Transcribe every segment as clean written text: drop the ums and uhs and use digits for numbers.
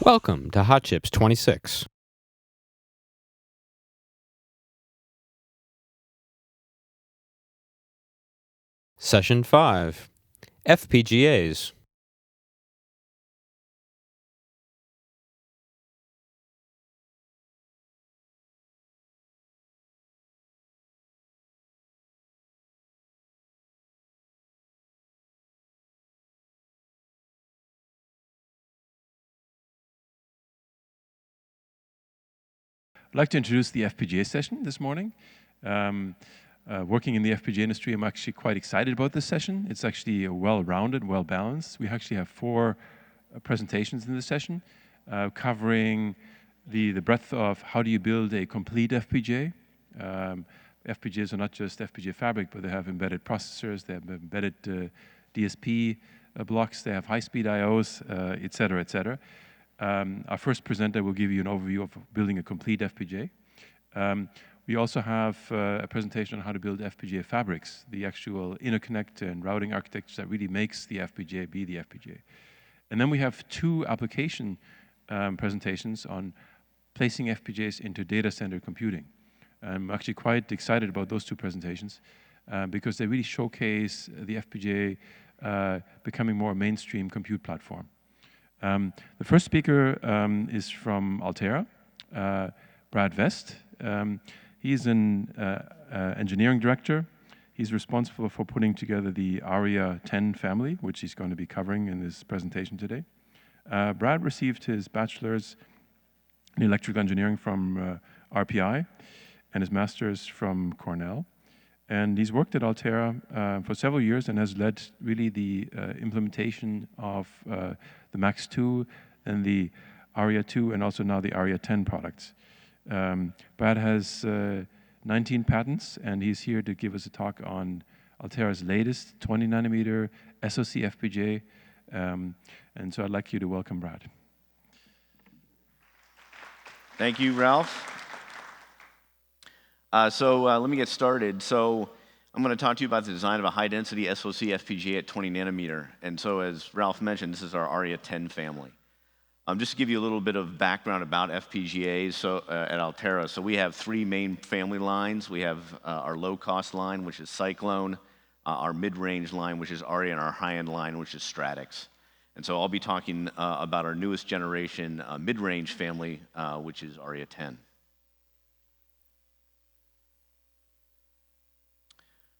Welcome to Hot Chips 26. Session 5, FPGAs. I'd like to introduce the FPGA session this morning. Working in the FPGA industry, I'm actually quite excited about this session. It's actually well-rounded, well-balanced. We actually have 4 presentations in this session, covering the breadth of how do you build a complete FPGA. FPGAs are not just FPGA fabric, but they have embedded processors, they have embedded DSP blocks, they have high-speed IOs, et cetera, et cetera. Our first presenter will give you an overview of building a complete FPGA. We also have a presentation on how to build FPGA fabrics, the actual interconnect and routing architecture that really makes the FPGA be the FPGA. And then we have 2 application presentations on placing FPGAs into data center computing. I'm actually quite excited about those 2 presentations because they really showcase the FPGA becoming more a mainstream compute platform. The first speaker is from Altera, Brad West. He's an engineering director. He's responsible for putting together the Arria 10 family, which he's going to be covering in this presentation today. Brad received his bachelor's in electrical engineering from RPI and his master's from Cornell. And he's worked at Altera for several years and has led really the implementation of the Max 2 and the Arria 2 and also now the Arria 10 products. Brad has 19 patents, and he's here to give us a talk on Altera's latest 20-nanometer SOC-FPGA. And so I'd like you to welcome Brad. Thank you, Ralph. Let me get started. So I'm going to talk to you about the design of a high-density SoC FPGA at 20 nanometer. And so as Ralph mentioned, this is our Arria 10 family. Just to give you a little bit of background about FPGAs at Altera. So we have 3 main family lines. We have our low-cost line, which is Cyclone, our mid-range line, which is Arria, and our high-end line, which is Stratix. And so I'll be talking about our newest generation mid-range family, which is Arria 10.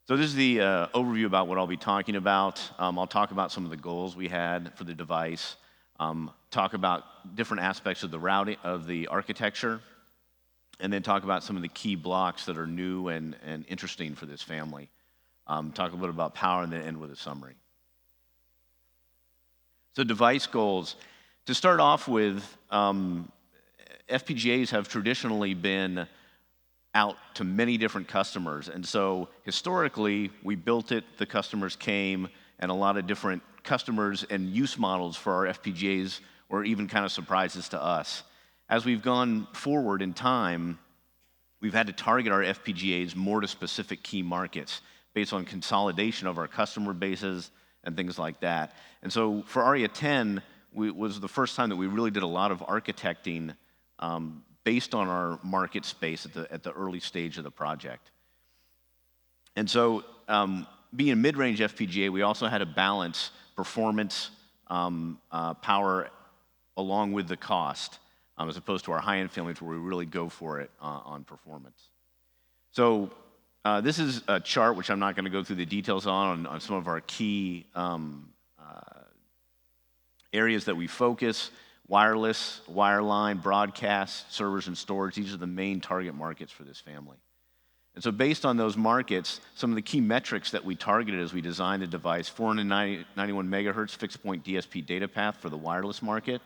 So this is the overview about what I'll be talking about. I'll talk about some of the goals we had for the device, talk about different aspects of the routing of the architecture, and then talk about some of the key blocks that are new and interesting for this family. Talk a little about power and then end with a summary. So device goals. To start off with, FPGAs have traditionally been out to many different customers. And so historically, we built it, the customers came, and a lot of different customers and use models for our FPGAs were even kind of surprises to us. As we've gone forward in time, we've had to target our FPGAs more to specific key markets based on consolidation of our customer bases and things like that. And so for Arria 10, was the first time that we really did a lot of architecting based on our market space at the early stage of the project. And so being a mid-range FPGA, we also had to balance performance, power, along with the cost, as opposed to our high-end families where we really go for it on performance. So this is a chart, which I'm not going to go through the details on some of our key areas that we focus. Wireless, wireline, broadcast, servers, and storage. These are the main target markets for this family. And so based on those markets, some of the key metrics that we targeted as we designed the device, 491 megahertz fixed point DSP data path for the wireless market.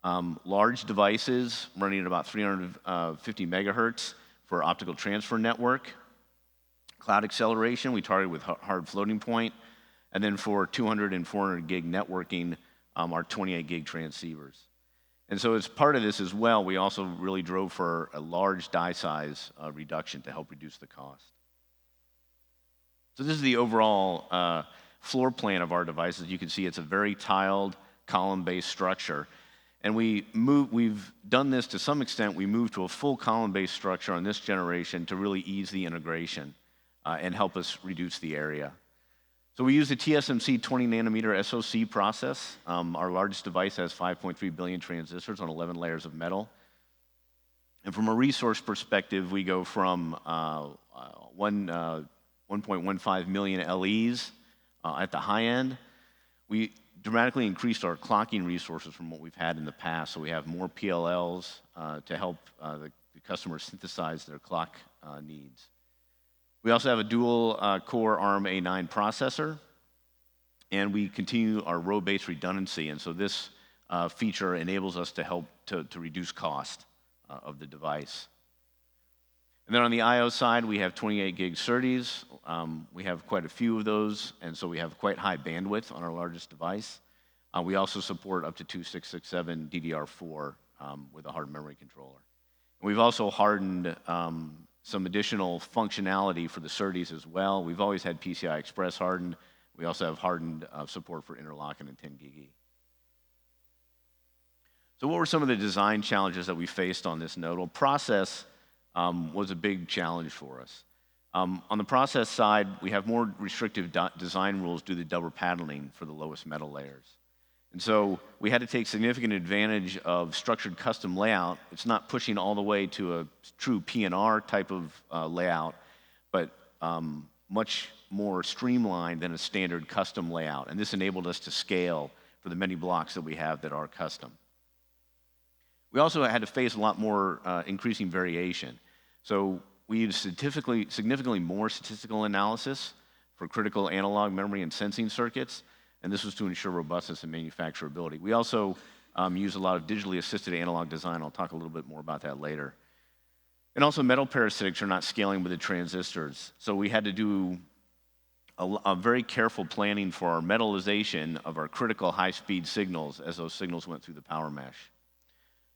Large devices running at about 350 megahertz for optical transfer network. Cloud acceleration, we targeted with hard floating point. And then for 200 and 400 gig networking, our 28 gig transceivers. And so as part of this as well, we also really drove for a large die size reduction to help reduce the cost. So this is the overall floor plan of our devices. You can see it's a very tiled, column-based structure. And we've done this to some extent. We moved to a full column-based structure on this generation to really ease the integration and help us reduce the area. So we use the TSMC 20 nanometer SoC process. Our largest device has 5.3 billion transistors on 11 layers of metal. And from a resource perspective, we go from 1.15 million LEs at the high end. We dramatically increased our clocking resources from what we've had in the past. So we have more PLLs to help the customers synthesize their clock needs. We also have a dual core ARM A9 processor, and we continue our row-based redundancy. And so this feature enables us to help to reduce cost of the device. And then on the I/O side, we have 28 gig SerDes. We have quite a few of those, and so we have quite high bandwidth on our largest device. We also support up to 2.667 DDR4 with a hardened memory controller. And we've also hardened some additional functionality for the SerDes as well. We've always had PCI Express hardened. We also have hardened support for interlocking and 10 gig E. So what were some of the design challenges that we faced on this node? Well, process was a big challenge for us. On the process side, we have more restrictive design rules due to double patterning for the lowest metal layers. And so we had to take significant advantage of structured custom layout. It's not pushing all the way to a true PNR type of layout, but much more streamlined than a standard custom layout. And this enabled us to scale for the many blocks that we have that are custom. We also had to face a lot more increasing variation. So we used significantly more statistical analysis for critical analog memory and sensing circuits, and this was to ensure robustness and manufacturability. We also use a lot of digitally assisted analog design. I'll talk a little bit more about that later. And also metal parasitics are not scaling with the transistors. So we had to do a very careful planning for our metallization of our critical high-speed signals as those signals went through the power mesh.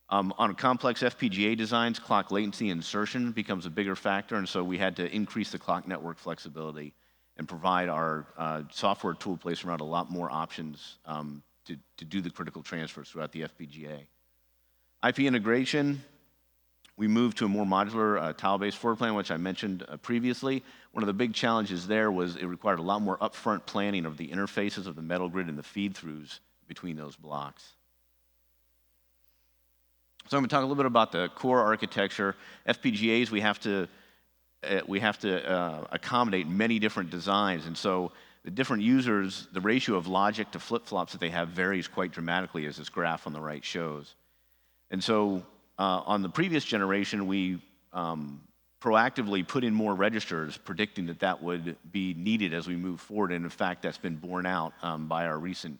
On complex FPGA designs, clock latency insertion becomes a bigger factor, and so we had to increase the clock network flexibility and provide our software tool place around a lot more options to do the critical transfers throughout the FPGA. IP integration, we moved to a more modular tile-based floor plan, which I mentioned previously. One of the big challenges there was it required a lot more upfront planning of the interfaces of the metal grid and the feed-throughs between those blocks. So I'm going to talk a little bit about the core architecture. FPGAs, we have to accommodate many different designs, and so the different users, the ratio of logic to flip-flops that they have varies quite dramatically, as this graph on the right shows. And so on the previous generation, we proactively put in more registers, predicting that that would be needed as we move forward, and in fact, that's been borne out by our recent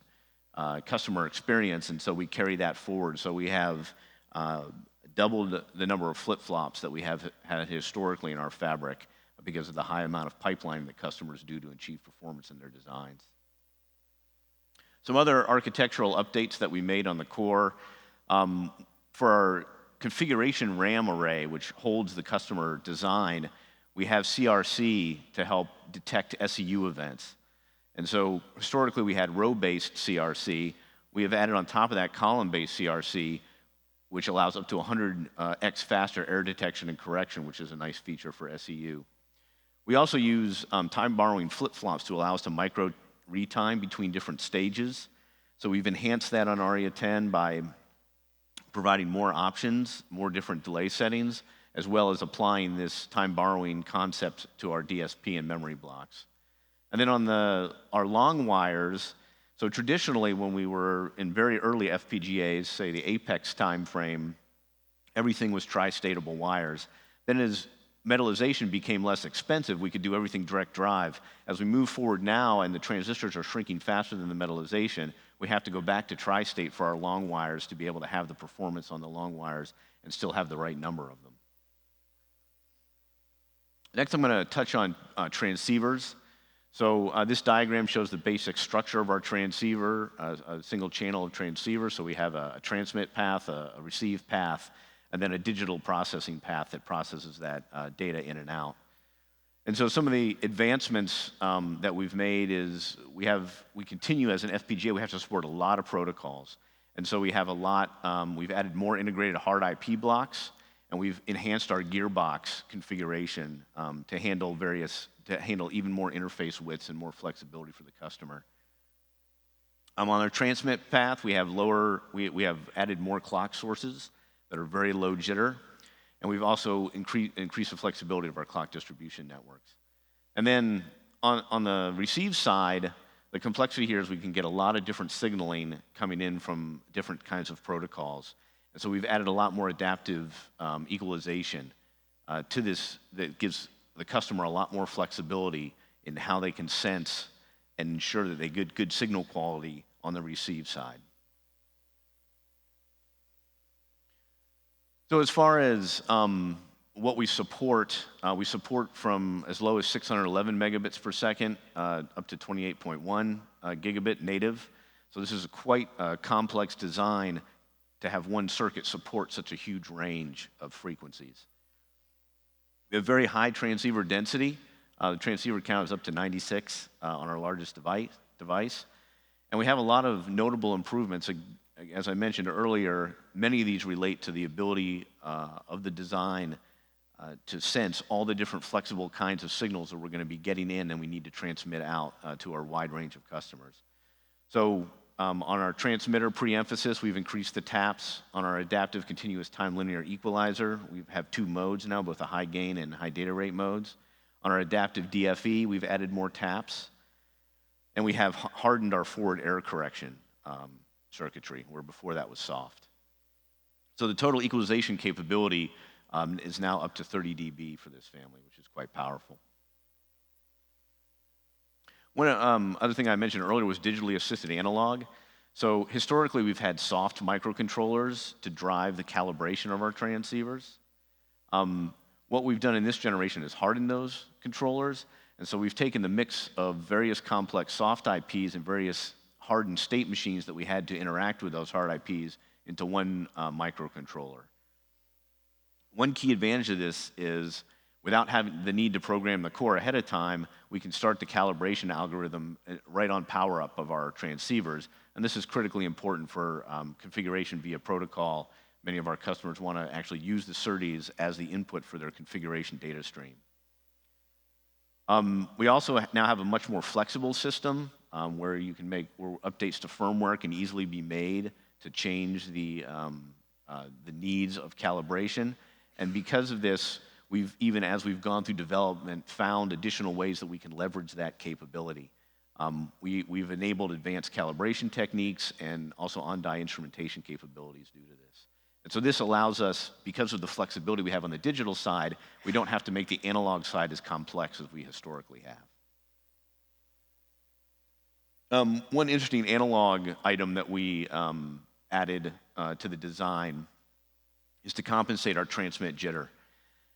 customer experience, and so we carry that forward. So we have doubled the number of flip-flops that we have had historically in our fabric because of the high amount of pipeline that customers do to achieve performance in their designs. Some other architectural updates that we made on the core. For our configuration RAM array, which holds the customer design, we have CRC to help detect SEU events. And so historically we had row-based CRC. We have added on top of that column-based CRC, which allows up to 100x faster error detection and correction, which is a nice feature for SEU. We also use time-borrowing flip-flops to allow us to micro-retime between different stages. So we've enhanced that on Arria 10 by providing more options, more different delay settings, as well as applying this time-borrowing concept to our DSP and memory blocks. And then on our long wires, so traditionally, when we were in very early FPGAs, say the Apex timeframe, everything was tri-statable wires. Then as metallization became less expensive, we could do everything direct drive. As we move forward now and the transistors are shrinking faster than the metallization, we have to go back to tri-state for our long wires to be able to have the performance on the long wires and still have the right number of them. Next, I'm going to touch on transceivers. So this diagram shows the basic structure of our transceiver, a single channel of transceiver. So we have a transmit path, a receive path, and then a digital processing path that processes that data in and out. And so some of the advancements that we've made is we continue as an FPGA, we have to support a lot of protocols. And so we have a lot, we've added more integrated hard IP blocks, and we've enhanced our gearbox configuration to handle even more interface widths and more flexibility for the customer. On our transmit path, we have added more clock sources that are very low jitter, and we've also increased the flexibility of our clock distribution networks. And then on the receive side, the complexity here is we can get a lot of different signaling coming in from different kinds of protocols. And so we've added a lot more adaptive equalization to this that gives the customer a lot more flexibility in how they can sense and ensure that they get good signal quality on the receive side. So as far as what we support from as low as 611 megabits per second up to 28.1 gigabit native. So this is a quite complex design to have one circuit support such a huge range of frequencies. We have very high transceiver density. The transceiver count is up to 96 on our largest device. And we have a lot of notable improvements. As I mentioned earlier, many of these relate to the ability of the design to sense all the different flexible kinds of signals that we're going to be getting in and we need to transmit out to our wide range of customers. So on our transmitter pre-emphasis, we've increased the taps. On our adaptive continuous time linear equalizer, we have 2 modes now, both the high gain and high data rate modes. On our adaptive DFE, we've added more taps. And we have hardened our forward error correction circuitry, where before that was soft. So the total equalization capability is now up to 30 dB for this family, which is quite powerful. One other thing I mentioned earlier was digitally assisted analog. So historically, we've had soft microcontrollers to drive the calibration of our transceivers. What we've done in this generation is harden those controllers. And so we've taken the mix of various complex soft IPs and various hardened state machines that we had to interact with those hard IPs into one microcontroller. One key advantage of this is without having the need to program the core ahead of time, we can start the calibration algorithm right on power up of our transceivers. And this is critically important for configuration via protocol. Many of our customers want to actually use the SerDes as the input for their configuration data stream. We also now have a much more flexible system where updates to firmware can easily be made to change the needs of calibration. And because of this, even as we've gone through development, found additional ways that we can leverage that capability. We've enabled advanced calibration techniques and also on-die instrumentation capabilities due to this. And so this allows us, because of the flexibility we have on the digital side, we don't have to make the analog side as complex as we historically have. One interesting analog item that we added to the design is to compensate our transmit jitter.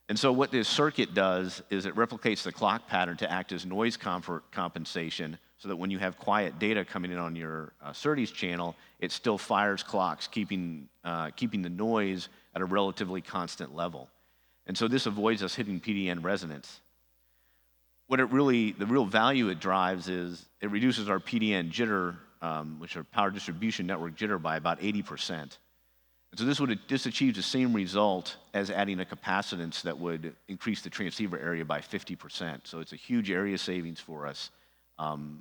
And so what this circuit does is it replicates the clock pattern to act as noise compensation so that when you have quiet data coming in on your SerDes channel, it still fires clocks, keeping the noise at a relatively constant level. And so this avoids us hitting PDN resonance. The real value it drives is it reduces our PDN jitter, which are power distribution network jitter, by about 80%. And so this achieves the same result as adding a capacitance that would increase the transceiver area by 50%. So it's a huge area savings for us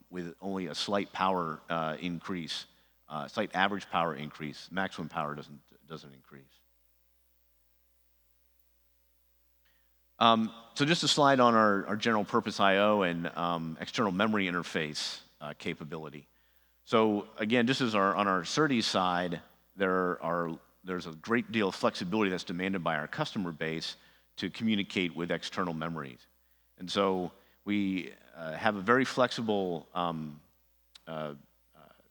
with only a slight power increase, slight average power increase. Maximum power doesn't increase. So just a slide on our general purpose I/O and external memory interface capability. So again, just as on our SerDes side, there's a great deal of flexibility that's demanded by our customer base to communicate with external memories. And so we have a very flexible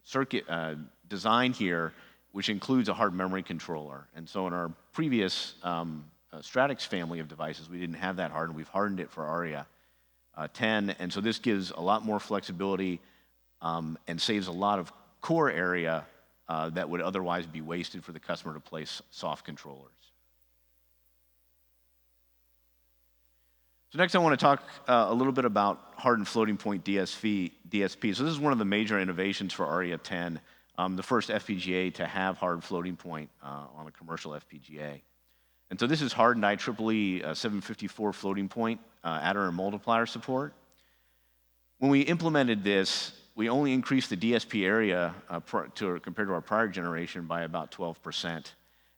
circuit design here, which includes a hard memory controller. And so in our previous Stratix family of devices, we didn't have that hardened. We've hardened it for Arria 10. And so this gives a lot more flexibility and saves a lot of core area that would otherwise be wasted for the customer to place soft controllers. So next I want to talk a little bit about hardened floating point DSP. So this is one of the major innovations for Arria 10. the first FPGA to have hard floating point on a commercial FPGA. And so this is hardened IEEE 754 floating point adder and multiplier support. When we implemented this, we only increased the DSP area compared to our prior generation by about 12%.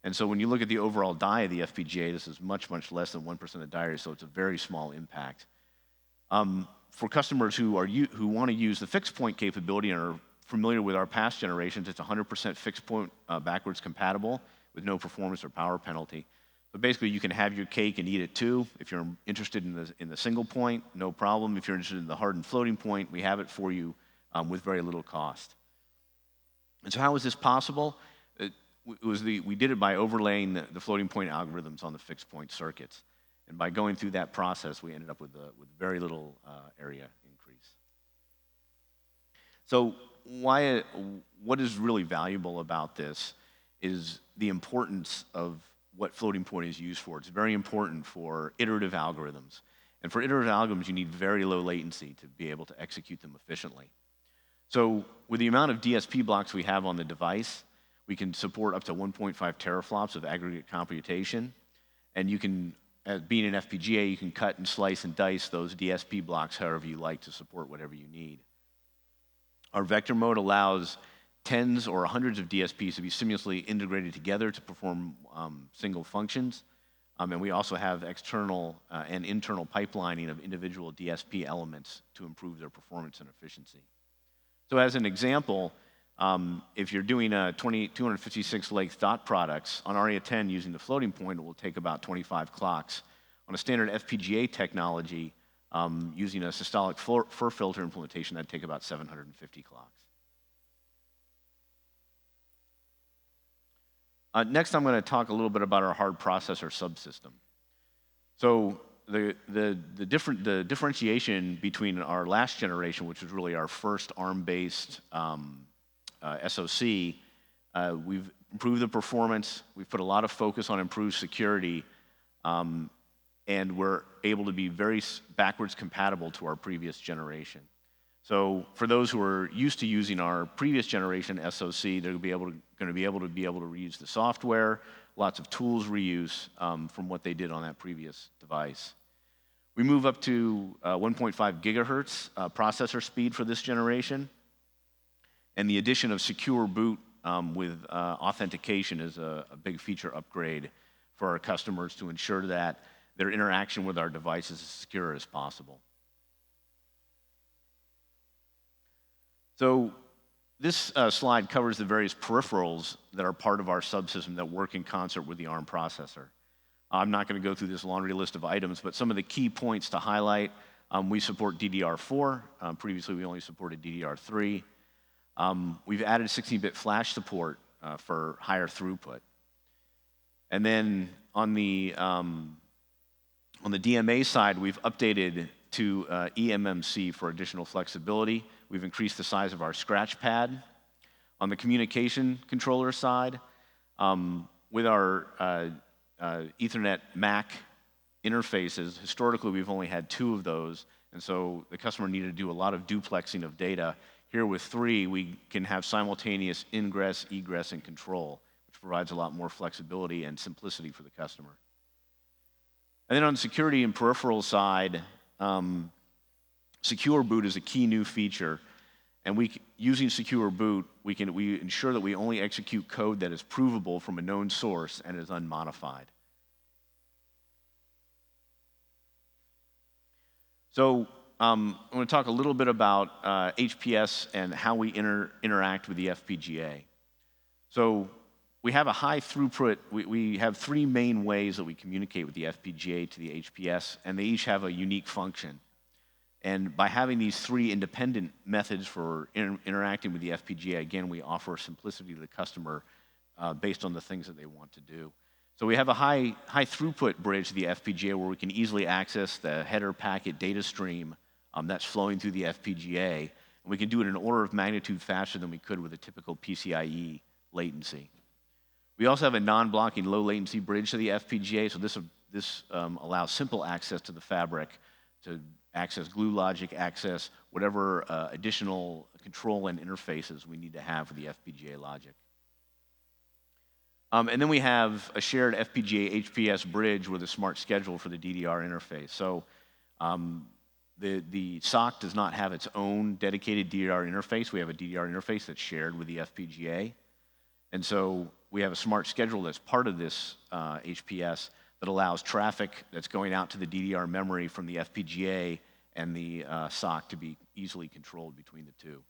And so when you look at the overall die of the FPGA, this is much, much less than 1% of die area, so it's a very small impact. For customers who want to use the fixed point capability and are familiar with our past generations, it's 100% fixed point backwards compatible with no performance or power penalty. So basically, you can have your cake and eat it too. If you're interested in the single point, no problem. If you're interested in the hardened floating point, we have it for you with very little cost. And so how is this possible? We did it by overlaying the floating point algorithms on the fixed point circuits. And by going through that process, we ended up with very little area increase. So what is really valuable about this is the importance of what floating point is used for. It's very important for iterative algorithms. And for iterative algorithms, you need very low latency to be able to execute them efficiently. So with the amount of DSP blocks we have on the device, we can support up to 1.5 teraflops of aggregate computation. And you can, as being an FPGA, you can cut and slice and dice those DSP blocks however you like to support whatever you need. Our vector mode allows tens or hundreds of DSPs to be seamlessly integrated together to perform single functions. And we also have external and internal pipelining of individual DSP elements to improve their performance and efficiency. So as an example, if you're doing a 256 length dot products on Arria 10 using the floating point, it will take about 25 clocks. On a standard FPGA technology, using a systolic fur filter implementation, that'd take about 750 clocks. Next, I'm going to talk a little bit about our hard processor subsystem. So the differentiation between our last generation, which was really our first ARM-based SoC, we've improved the performance, we've put a lot of focus on improved security, and we're able to be very backwards compatible to our previous generation. So for those who are used to using our previous generation SoC, they're going to be able to reuse the software, lots of tools reuse from what they did on that previous device. We move up to 1.5 gigahertz processor speed for this generation, and the addition of secure boot with authentication is a big feature upgrade for our customers to ensure that their interaction with our device is as secure as possible. So this slide covers the various peripherals that are part of our subsystem that work in concert with the ARM processor. I'm not going to go through this laundry list of items, but some of the key points to highlight, we support DDR4. Previously, we only supported DDR3. We've added 16-bit flash support for higher throughput. And then on the DMA side, we've updated to eMMC for additional flexibility. We've increased the size of our scratch pad. On the communication controller side, with our Ethernet MAC interfaces, historically we've only had 2 of those, and so the customer needed to do a lot of duplexing of data. Here with 3, we can have simultaneous ingress, egress, and control, which provides a lot more flexibility and simplicity for the customer. And then on the security and peripheral side, Secure Boot is a key new feature, and using Secure Boot, we ensure that we only execute code that is provable from a known source and is unmodified. So I'm going to talk a little bit about HPS and how we interact with the FPGA. So we have a high throughput. We have 3 main ways that we communicate with the FPGA to the HPS, and they each have a unique function. And by having these 3 independent methods for interacting with the FPGA, again, we offer simplicity to the customer based on the things that they want to do. So we have a high throughput bridge to the FPGA where we can easily access the header packet data stream that's flowing through the FPGA. And we can do it an order of magnitude faster than we could with a typical PCIe latency. We also have a non-blocking low latency bridge to the FPGA, so this allows simple access to the fabric to access glue logic, access whatever additional control and interfaces we need to have for the FPGA logic. And then we have a shared FPGA HPS bridge with a smart schedule for the DDR interface. So the SOC does not have its own dedicated DDR interface. We have a DDR interface that's shared with the FPGA. And so we have a smart schedule that's part of this HPS that allows traffic that's going out to the DDR memory from the FPGA and the SOC to be easily controlled between the two.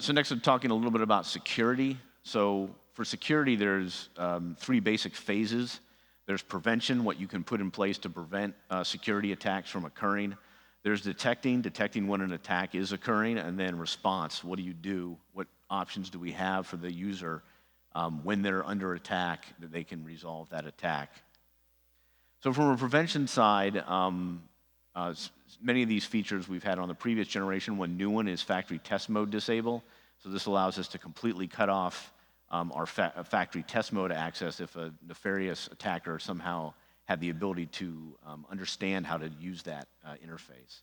So next I'm talking a little bit about security. So for security, there's 3 basic phases. There's prevention, what you can put in place to prevent security attacks from occurring. There's detecting when an attack is occurring, and then response, what do you do? What options do we have for the user when they're under attack that they can resolve that attack? So from a prevention side, many of these features we've had on the previous generation. One new one is factory test mode disable. So this allows us to completely cut off our factory test mode access if a nefarious attacker somehow had the ability to understand how to use that interface.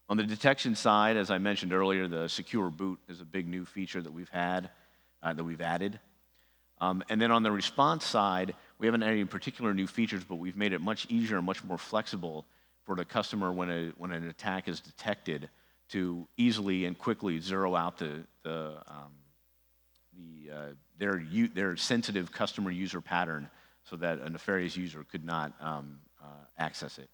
On the detection side, as I mentioned earlier, the secure boot is a big new feature that we've had, that we've added. And then on the response side, we haven't added any particular new features, but we've made it much easier and much more flexible for the customer when an attack is detected to easily and quickly zero out their sensitive customer user pattern so that a nefarious user could not access it.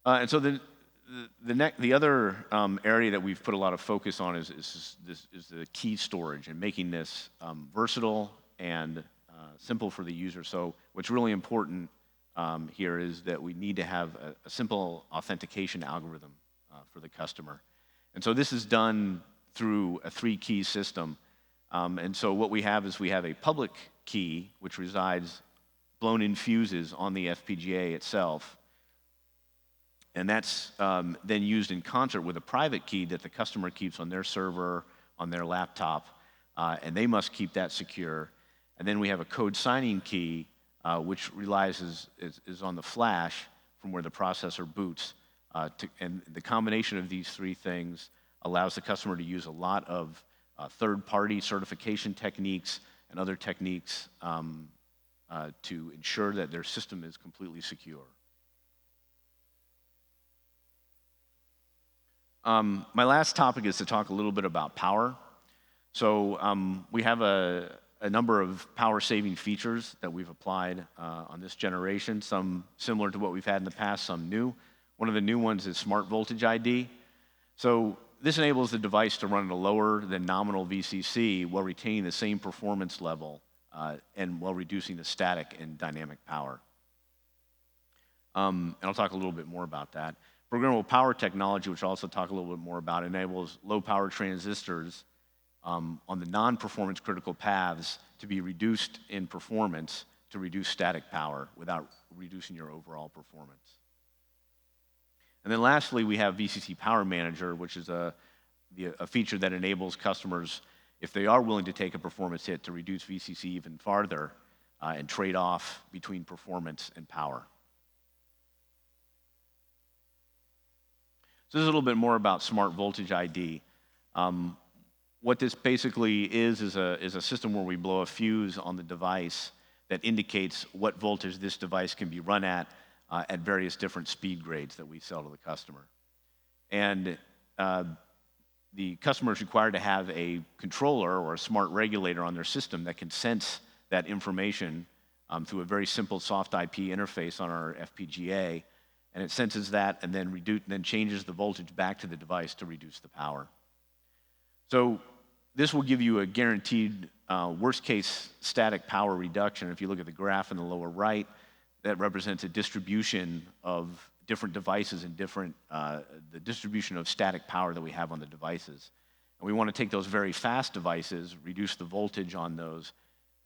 And so the other area that we've put a lot of focus on is the key storage and making this versatile and simple for the user. So what's really important here is that we need to have a simple authentication algorithm for the customer. And so this is done through a 3-key system. And so what we have is we have a public key, which resides blown in fuses on the FPGA itself. And that's then used in concert with a private key that the customer keeps on their server, on their laptop, and they must keep that secure. And then we have a code signing key, which is on the flash from where the processor boots. And the combination of these 3 things allows the customer to use a lot of third-party certification techniques and other techniques to ensure that their system is completely secure. My last topic is to talk a little bit about power. So we have a number of power-saving features that we've applied on this generation, some similar to what we've had in the past, some new. One of the new ones is Smart Voltage ID. So this enables the device to run at a lower than nominal VCC while retaining the same performance level and while reducing the static and dynamic power. And I'll talk a little bit more about that. Programmable power technology, which I'll also talk a little bit more about, enables low-power transistors on the non-performance critical paths to be reduced in performance to reduce static power without reducing your overall performance. And then lastly, we have VCC Power Manager, which is a feature that enables customers, if they are willing to take a performance hit, to reduce VCC even farther and trade off between performance and power. So this is a little bit more about Smart Voltage ID. What this basically is a system where we blow a fuse on the device that indicates what voltage this device can be run at various different speed grades that we sell to the customer. And the customer is required to have a controller or a smart regulator on their system that can sense that information through a very simple soft IP interface on our FPGA, and it senses that and then changes the voltage back to the device to reduce the power. So this will give you a guaranteed worst-case static power reduction. If you look at the graph in the lower right, that represents a distribution of different devices and the distribution of static power that we have on the devices. And we want to take those very fast devices, reduce the voltage on those,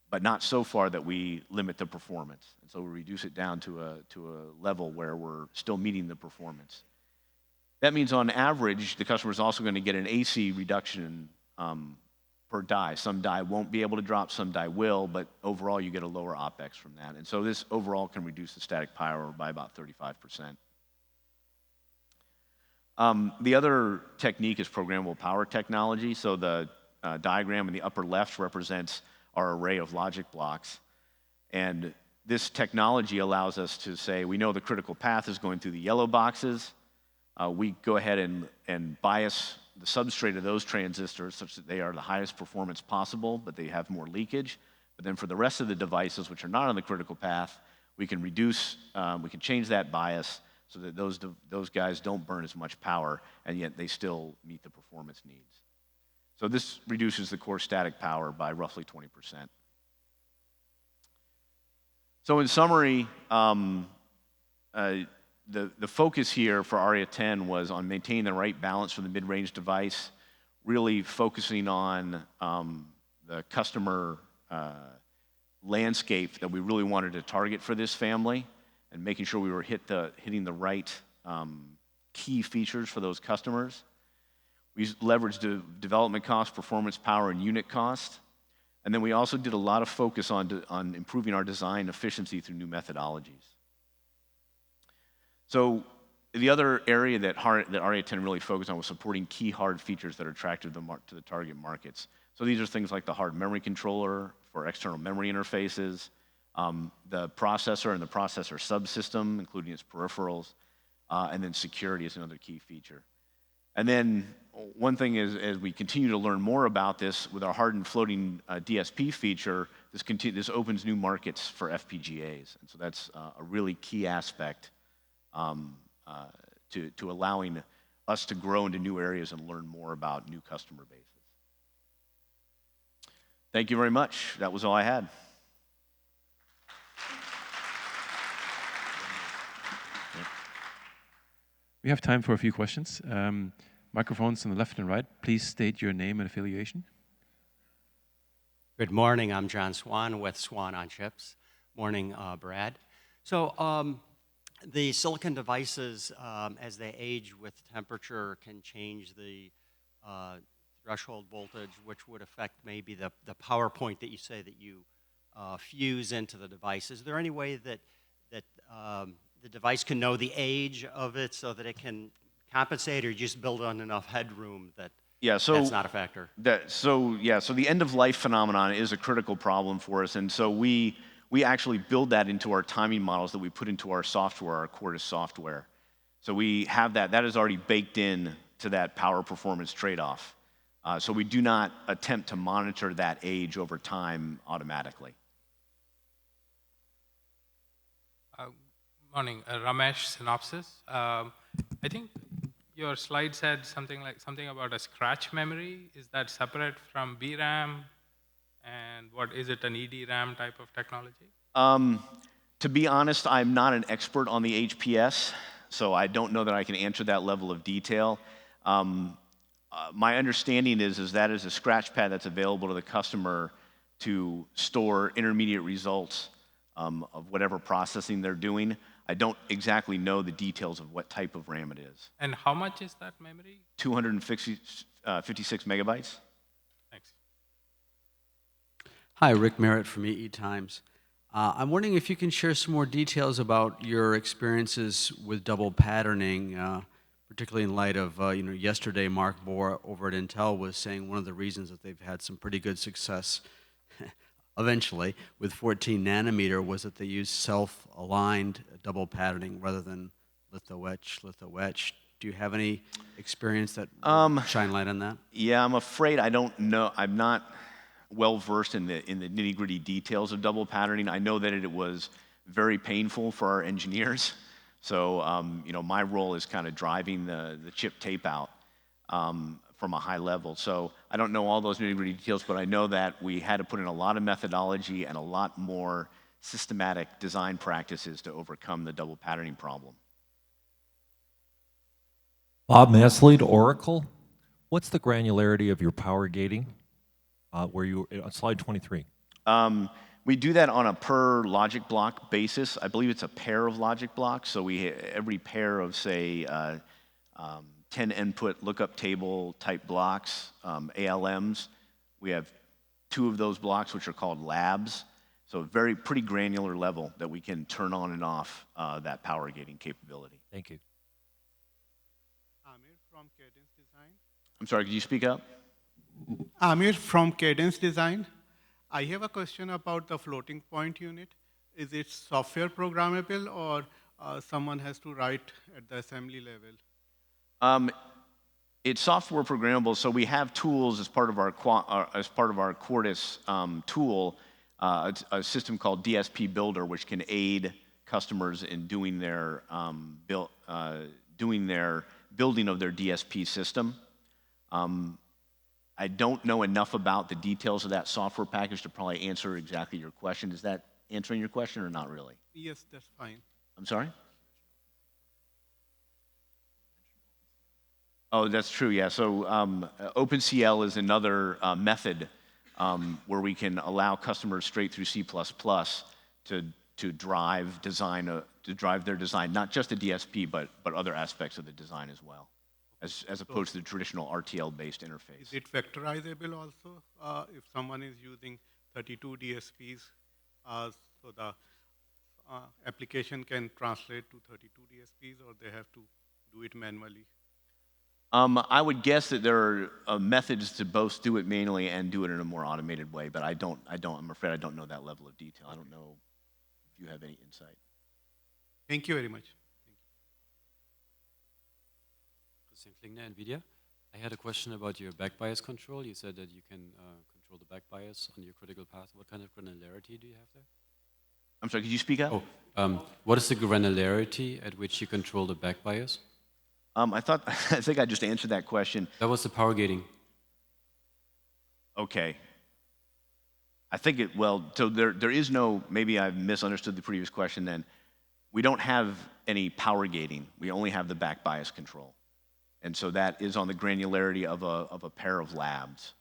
but not so far that we limit the performance. And so we reduce it down to a level where we're still meeting the performance. That means on average, the customer is also going to get an AC reduction per die. Some die won't be able to drop, some die will, but overall you get a lower OpEx from that. And so this overall can reduce the static power by about 35%. The other technique is programmable power technology. So the diagram in the upper left represents our array of logic blocks. And this technology allows us to say, we know the critical path is going through the yellow boxes. We go ahead and bias the substrate of those transistors such that they are the highest performance possible, but they have more leakage. But then for the rest of the devices, which are not on the critical path, we can change that bias so that those guys don't burn as much power, and yet they still meet the performance needs. So this reduces the core static power by roughly 20%. So in summary, the focus here for Arria 10 was on maintaining the right balance for the mid-range device, really focusing on the customer landscape that we really wanted to target for this family, and making sure we were hitting the right key features for those customers. We leveraged the development cost, performance, power, and unit cost. And then we also did a lot of focus on improving our design efficiency through new methodologies. So the other area that Arria 10 really focused on was supporting key hard features that are attractive to the target markets. So these are things like the hard memory controller for external memory interfaces, the processor and the processor subsystem, including its peripherals, and then security is another key feature. And then one thing is, as we continue to learn more about this, with our hardened floating DSP feature, this opens new markets for FPGAs. And so that's a really key aspect to allowing us to grow into new areas and learn more about new customer bases. Thank you very much. That was all I had. We have time for a few questions. Microphones on the left and right. Please state your name and affiliation. Good morning. I'm John Swan with Swan on Chips. Morning, Brad. So the silicon devices, as they age with temperature, can change the threshold voltage, which would affect maybe the power point that you say that you fuse into the device. Is there any way that the device can know the age of it so that it can compensate, or just build on enough headroom that that's not a factor? So the end of life phenomenon is a critical problem for us, and so we actually build that into our timing models that we put into our software, our Quartus software. So we have that is already baked in to that power performance trade-off. So we do not attempt to monitor that age over time automatically. Morning, Ramesh, Synopsys. I think your slide said something about a scratch memory. Is that separate from VRAM? And what is it, an EDRAM type of technology? To be honest, I'm not an expert on the HPS, so I don't know that I can answer that level of detail. My understanding is that is a scratch pad that's available to the customer to store intermediate results of whatever processing they're doing. I don't exactly know the details of what type of RAM it is. And how much is that memory? 256 megabytes. Thanks. Hi, Rick Merritt from EE Times. I'm wondering if you can share some more details about your experiences with double patterning, particularly in light of, yesterday Mark Bohr over at Intel was saying one of the reasons that they've had some pretty good success eventually with 14 nanometer was that they used self-aligned double patterning rather than litho-etch. Do you have any experience that shine light on that? Yeah, I'm afraid I don't know. I'm not well versed in the nitty-gritty details of double patterning. I know that it was very painful for our engineers. So my role is kind of driving the chip tape out from a high level. So I don't know all those nitty-gritty details, but I know that we had to put in a lot of methodology and a lot more systematic design practices to overcome the double patterning problem. Bob Mesley to Oracle. What's the granularity of your power gating? Where you on slide 23? We do that on a per logic block basis. I believe it's a pair of logic blocks. So every pair of, say, 10 input lookup table type blocks, ALMs, We have 2 of those blocks, which are called labs. So a pretty granular level that we can turn on and off that power gating capability. Thank you. Amir from Cadence Design. I'm sorry, could you speak up? Amir from Cadence Design. I have a question about the floating point unit. Is it software programmable or someone has to write at the assembly level? It's software programmable, so we have tools as part of our Quartus tool, a system called DSP Builder, which can aid customers in doing their building of their DSP system. I don't know enough about the details of that software package to probably answer exactly your question. Is that answering your question or not really? Yes, that's fine. I'm sorry? Oh, that's true, yeah. So OpenCL is another method where we can allow customers straight through C++ to drive their design, not just the DSP, but other aspects of the design as well, as opposed to the traditional RTL-based interface. Is it vectorizable also if someone is using 32 DSPs? So the application can translate to 32 DSPs, or they have to do it manually? I would guess that there are methods to both do it manually and do it in a more automated way, but I'm afraid I don't know that level of detail. I don't know if you have any insight. Thank you very much. Christian Klingner, NVIDIA. I had a question about your backbias control. You said that you can control the backbias on your critical path. What kind of granularity do you have there? I'm sorry, could you speak up? What is the granularity at which you control the backbias? I think I just answered that question. That was the power gating. Okay. I think so there is no, maybe I've misunderstood the previous question then. We don't have any power gating. We only have the backbias control. And so that is on the granularity of a pair of labs,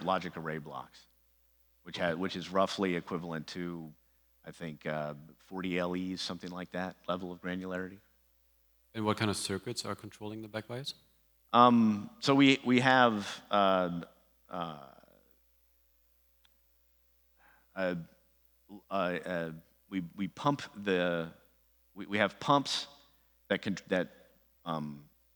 logic array blocks, which is roughly equivalent to, I think, 40 LEs, something like that, level of granularity. And what kind of circuits are controlling the backbias? So we have we have pumps that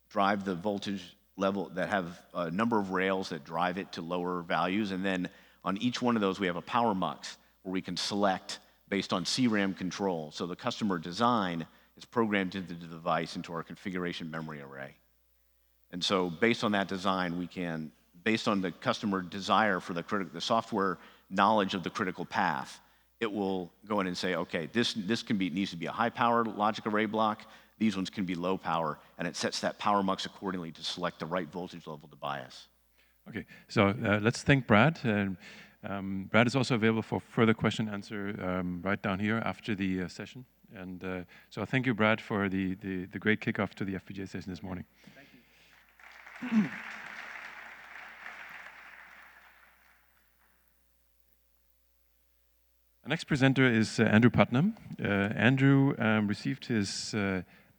drive the voltage level, that have a number of rails that drive it to lower values, and then on each one of those we have a power mux where we can select based on CRAM control. So the customer design is programmed into the device, into our configuration memory array. And so based on that design, we can, based on the customer desire for the software knowledge of the critical path, it will go in and say, okay, this needs to be a high power logic array block, these ones can be low power, and it sets that power mux accordingly to select the right voltage level to bias. Okay, so let's thank Brad. Brad is also available for further question and answer right down here after the session. And so thank you, Brad, for the great kickoff to the FPGA session this morning. Thank you. Our next presenter is Andrew Putnam. Andrew received his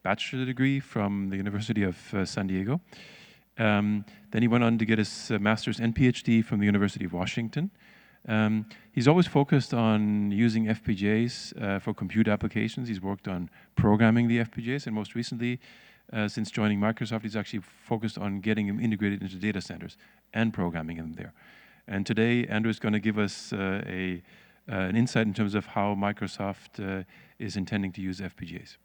bachelor degree from the University of San Diego. Then he went on to get his master's and PhD from the University of Washington. He's always focused on using FPGAs for compute applications. He's worked on programming the FPGAs, and most recently, since joining Microsoft, he's actually focused on getting them integrated into data centers and programming them there. And today, Andrew is going to give us an insight in terms of how Microsoft is intending to use FPGAs.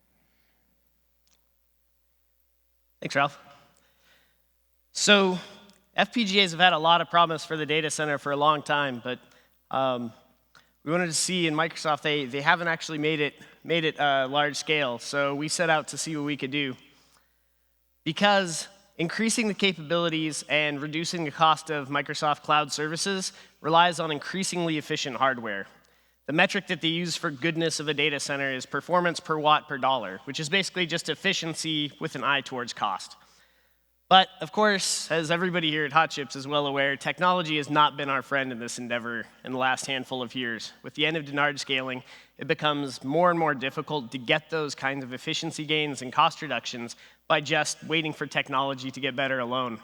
Thanks, Ralph. So FPGAs have had a lot of promise for the data center for a long time, but we wanted to see in Microsoft they haven't actually made it large scale. So we set out to see what we could do. Because increasing the capabilities and reducing the cost of Microsoft Cloud services relies on increasingly efficient hardware. The metric that they use for goodness of a data center is performance per watt per dollar, which is basically just efficiency with an eye towards cost. But of course, as everybody here at Hot Chips is well aware, technology has not been our friend in this endeavor in the last handful of years. With the end of Dinard scaling, it becomes more and more difficult to get those kinds of efficiency gains and cost reductions by just waiting for technology to get better alone.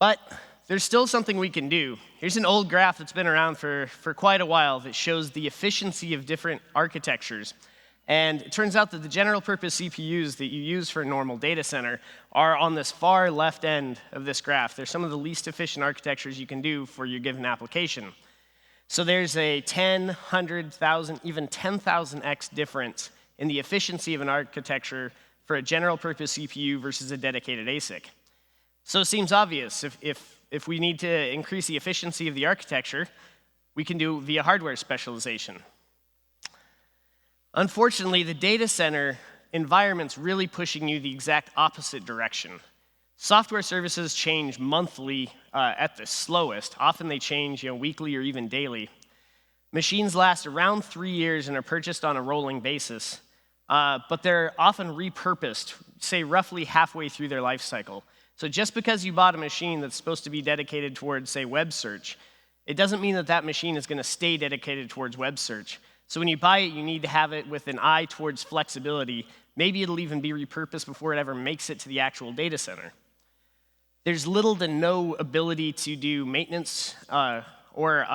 But there's still something we can do. Here's an old graph that's been around for quite a while that shows the efficiency of different architectures. And it turns out that the general purpose CPUs that you use for a normal data center are on this far left end of this graph. They're some of the least efficient architectures you can do for your given application. So there's a 10, 100,000, even 10,000x difference in the efficiency of an architecture for a general purpose CPU versus a dedicated ASIC. So it seems obvious, if we need to increase the efficiency of the architecture, we can do it via hardware specialization. Unfortunately, the data center environment's really pushing you the exact opposite direction. Software services change monthly at the slowest. Often they change weekly or even daily. Machines last around 3 years and are purchased on a rolling basis, but they're often repurposed, say roughly halfway through their life cycle. So just because you bought a machine that's supposed to be dedicated towards, say, web search, it doesn't mean that that machine is going to stay dedicated towards web search. So when you buy it, you need to have it with an eye towards flexibility. Maybe it'll even be repurposed before it ever makes it to the actual data center. There's little to no ability to do maintenance or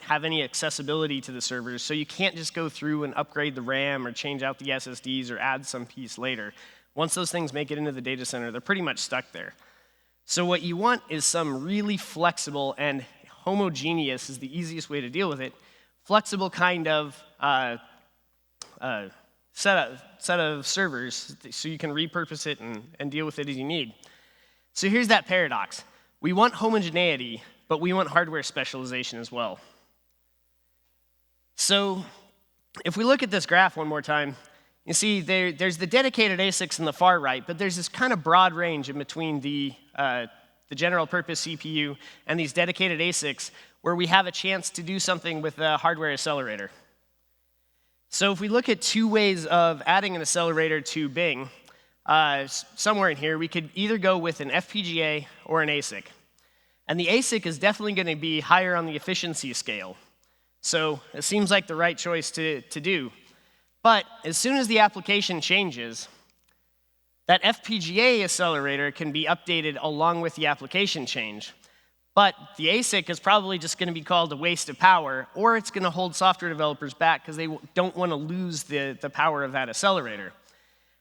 have any accessibility to the servers, so you can't just go through and upgrade the RAM or change out the SSDs or add some piece later. Once those things make it into the data center, they're pretty much stuck there. So what you want is some really flexible and homogeneous is the easiest way to deal with it, flexible kind of set of servers so you can repurpose it and deal with it as you need. So here's that paradox. We want homogeneity, but we want hardware specialization as well. So if we look at this graph one more time, you see there's the dedicated ASICs in the far right, but there's this kind of broad range in between the general purpose CPU and these dedicated ASICs where we have a chance to do something with a hardware accelerator. So if we look at two ways of adding an accelerator to Bing, somewhere in here, we could either go with an FPGA or an ASIC. And the ASIC is definitely going to be higher on the efficiency scale. So it seems like the right choice to do. But as soon as the application changes, that FPGA accelerator can be updated along with the application change. But the ASIC is probably just going to be called a waste of power, or it's going to hold software developers back because they don't want to lose the power of that accelerator.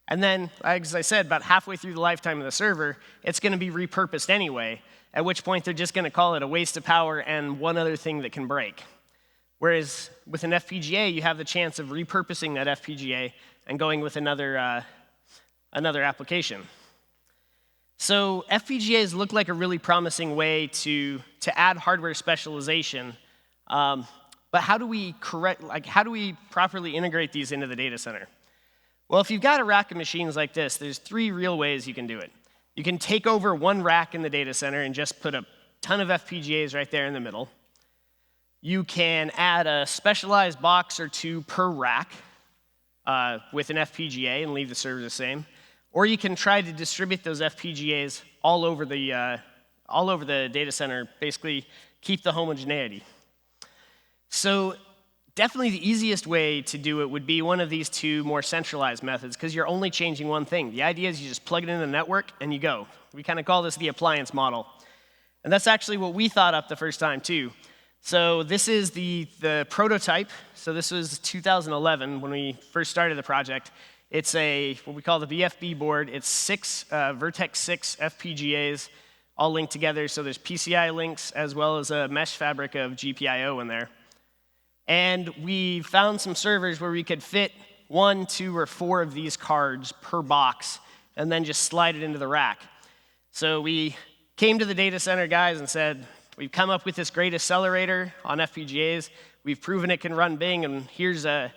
And then, as I said, about halfway through the lifetime of the server, it's going to be repurposed anyway, at which point they're just going to call it a waste of power and one other thing that can break. Whereas with an FPGA, you have the chance of repurposing that FPGA and going with another application. So FPGAs look like a really promising way to add hardware specialization, but how do we properly integrate these into the data center? Well, if you've got a rack of machines like this, there's 3 real ways you can do it. You can take over one rack in the data center and just put a ton of FPGAs right there in the middle. You can add a specialized box or 2 per rack with an FPGA and leave the server the same. Or you can try to distribute those FPGAs all over the data center, basically keep the homogeneity. So definitely the easiest way to do it would be one of these 2 more centralized methods because you're only changing one thing. The idea is you just plug it into the network and you go. We kind of call this the appliance model. And that's actually what we thought up the first time too. So this is the prototype. So this was 2011 when we first started the project. It's what we call the BFB board. It's 6 Vertex 6 FPGAs all linked together. So there's PCI links as well as a mesh fabric of GPIO in there. And we found some servers where we could fit 1, 2, or 4 of these cards per box and then just slide it into the rack. So we came to the data center guys and said, we've come up with this great accelerator on FPGAs. We've proven it can run Bing, and here's a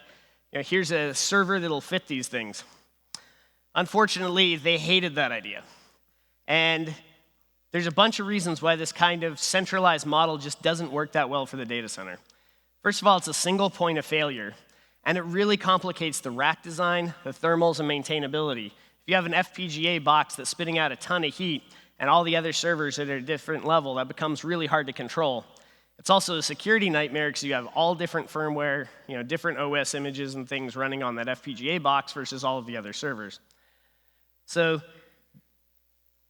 server that'll fit these things. Unfortunately, they hated that idea. And there's a bunch of reasons why this kind of centralized model just doesn't work that well for the data center. First of all, it's a single point of failure, and it really complicates the rack design, the thermals, and maintainability. If you have an FPGA box that's spitting out a ton of heat and all the other servers at a different level, that becomes really hard to control. It's also a security nightmare because you have all different firmware, different OS images and things running on that FPGA box versus all of the other servers. So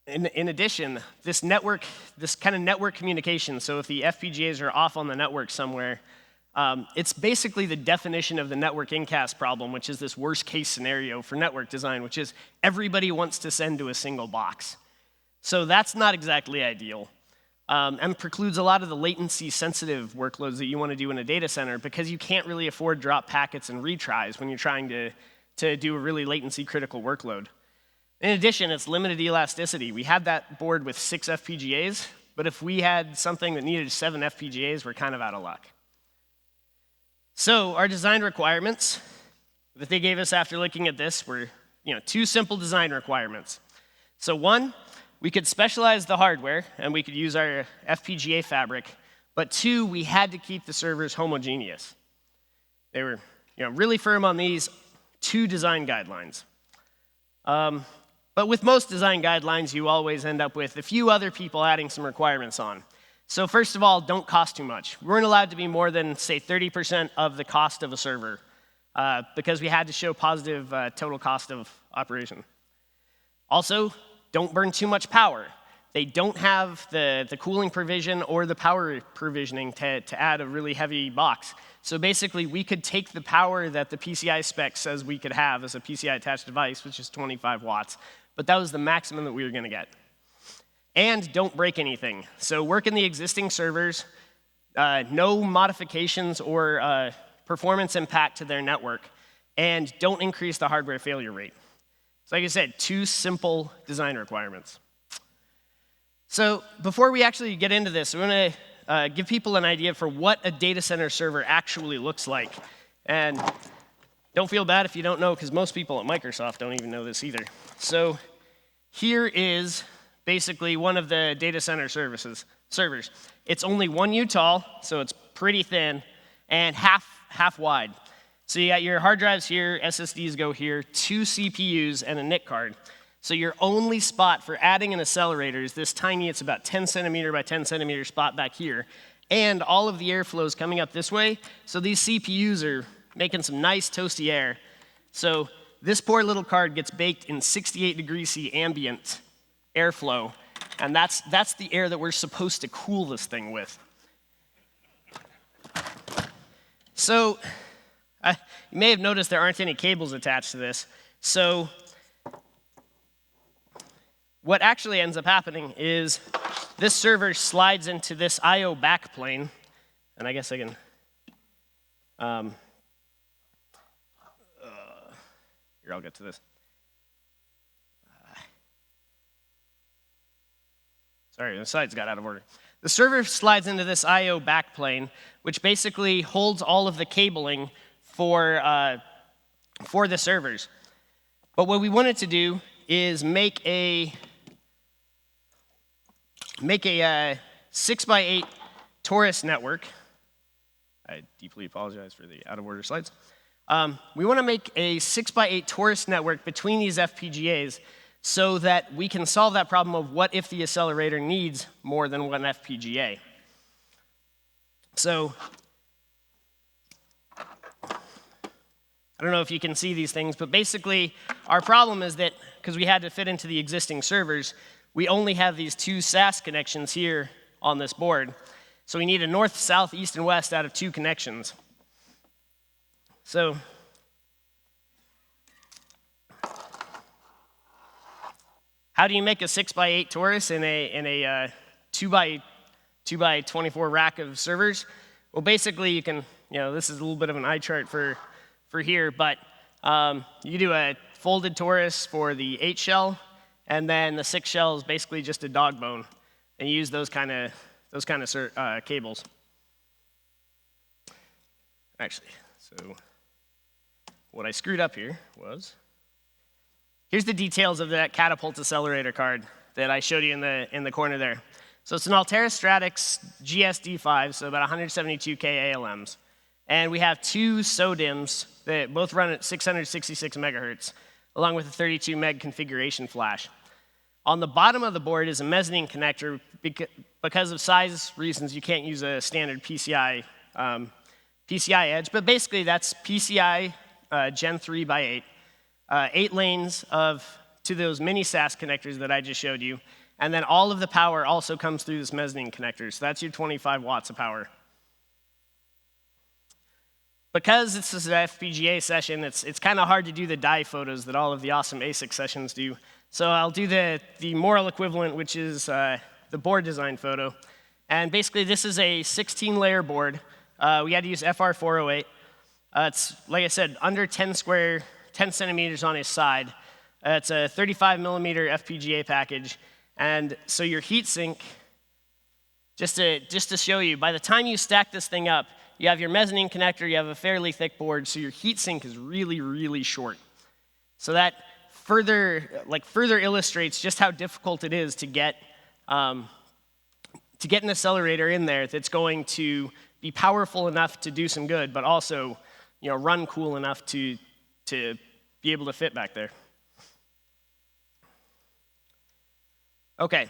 in addition, this kind of network communication, so if the FPGAs are off on the network somewhere, it's basically the definition of the network incast problem, which is this worst case scenario for network design, which is everybody wants to send to a single box. So that's not exactly ideal, and precludes a lot of the latency sensitive workloads that you want to do in a data center, because you can't really afford drop packets and retries when you're trying to do a really latency critical workload. In addition, it's limited elasticity. We had that board with 6 FPGAs, but if we had something that needed 7 FPGAs, we're kind of out of luck. So our design requirements that they gave us after looking at this were 2 simple design requirements. So 1, we could specialize the hardware, and we could use our FPGA fabric, but 2, we had to keep the servers homogeneous. They were really firm on these 2 design guidelines. But with most design guidelines, you always end up with a few other people adding some requirements on. So first of all, don't cost too much. We weren't allowed to be more than, say, 30% of the cost of a server, because we had to show positive total cost of operation. Also, don't burn too much power. They don't have the cooling provision or the power provisioning to add a really heavy box. So basically, we could take the power that the PCI spec says we could have as a PCI attached device, which is 25 watts, but that was the maximum that we were going to get. And don't break anything. So work in the existing servers, no modifications or performance impact to their network, and don't increase the hardware failure rate. So like I said, 2 simple design requirements. So before we actually get into this, we want to give people an idea for what a data center server actually looks like. And don't feel bad if you don't know, because most people at Microsoft don't even know this either. So here is basically one of the data center servers. It's only 1 U tall, so it's pretty thin, and half wide. So you got your hard drives here, SSDs go here, 2 CPUs, and a NIC card. So your only spot for adding an accelerator is this tiny, it's about 10 centimeter by 10 centimeter spot back here. And all of the airflow is coming up this way, so these CPUs are making some nice toasty air. So this poor little card gets baked in 68 degrees C ambient airflow, and that's the air that we're supposed to cool this thing with. So you may have noticed there aren't any cables attached to this. So what actually ends up happening is this server slides into this I/O backplane, and I guess I can, here, I'll get to this. Sorry, the slides got out of order. The server slides into this I/O backplane, which basically holds all of the cabling for the servers. But what we wanted to do is make a 6x8 torus network. I deeply apologize for the out-of-order slides. We want to make a 6x8 torus network between these FPGAs so that we can solve that problem of what if the accelerator needs more than 1 FPGA. So I don't know if you can see these things, but basically our problem is that because we had to fit into the existing servers, we only have these 2 SAS connections here on this board. So we need a north, south, east, and west out of 2 connections. So how do you make a 6x8 torus in a 2x24 rack of servers? Well, basically you can, this is a little bit of an eye chart for here, but you do a folded torus for the 8 shell, and then the 6 shell is basically just a dog bone, and you use those kind of cables. Actually, so what I screwed up here was, here's the details of that catapult accelerator card that I showed you in the corner there. So it's an Altera Stratix GSD5, so about 172K ALMs. And we have 2 SODIMMs that both run at 666 megahertz, along with a 32 meg configuration flash. On the bottom of the board is a mezzanine connector. Because of size reasons, you can't use a standard PCI edge, but basically that's PCI Gen 3 by 8, 8 lanes of to those mini SAS connectors that I just showed you. And then all of the power also comes through this mezzanine connector. So that's your 25 watts of power. Because this is an FPGA session, it's kind of hard to do the die photos that all of the awesome ASIC sessions do. So I'll do the moral equivalent, which is the board design photo. And basically, this is a 16-layer board. We had to use FR408. It's, like I said, under 10 centimeters on its side. It's a 35-millimeter FPGA package. And so your heatsink, just to show you, by the time you stack this thing up, you have your mezzanine connector, you have a fairly thick board, so your heatsink is really, really short. So that further illustrates just how difficult it is to get an accelerator in there that's going to be powerful enough to do some good, but also, run cool enough to be able to fit back there. Okay.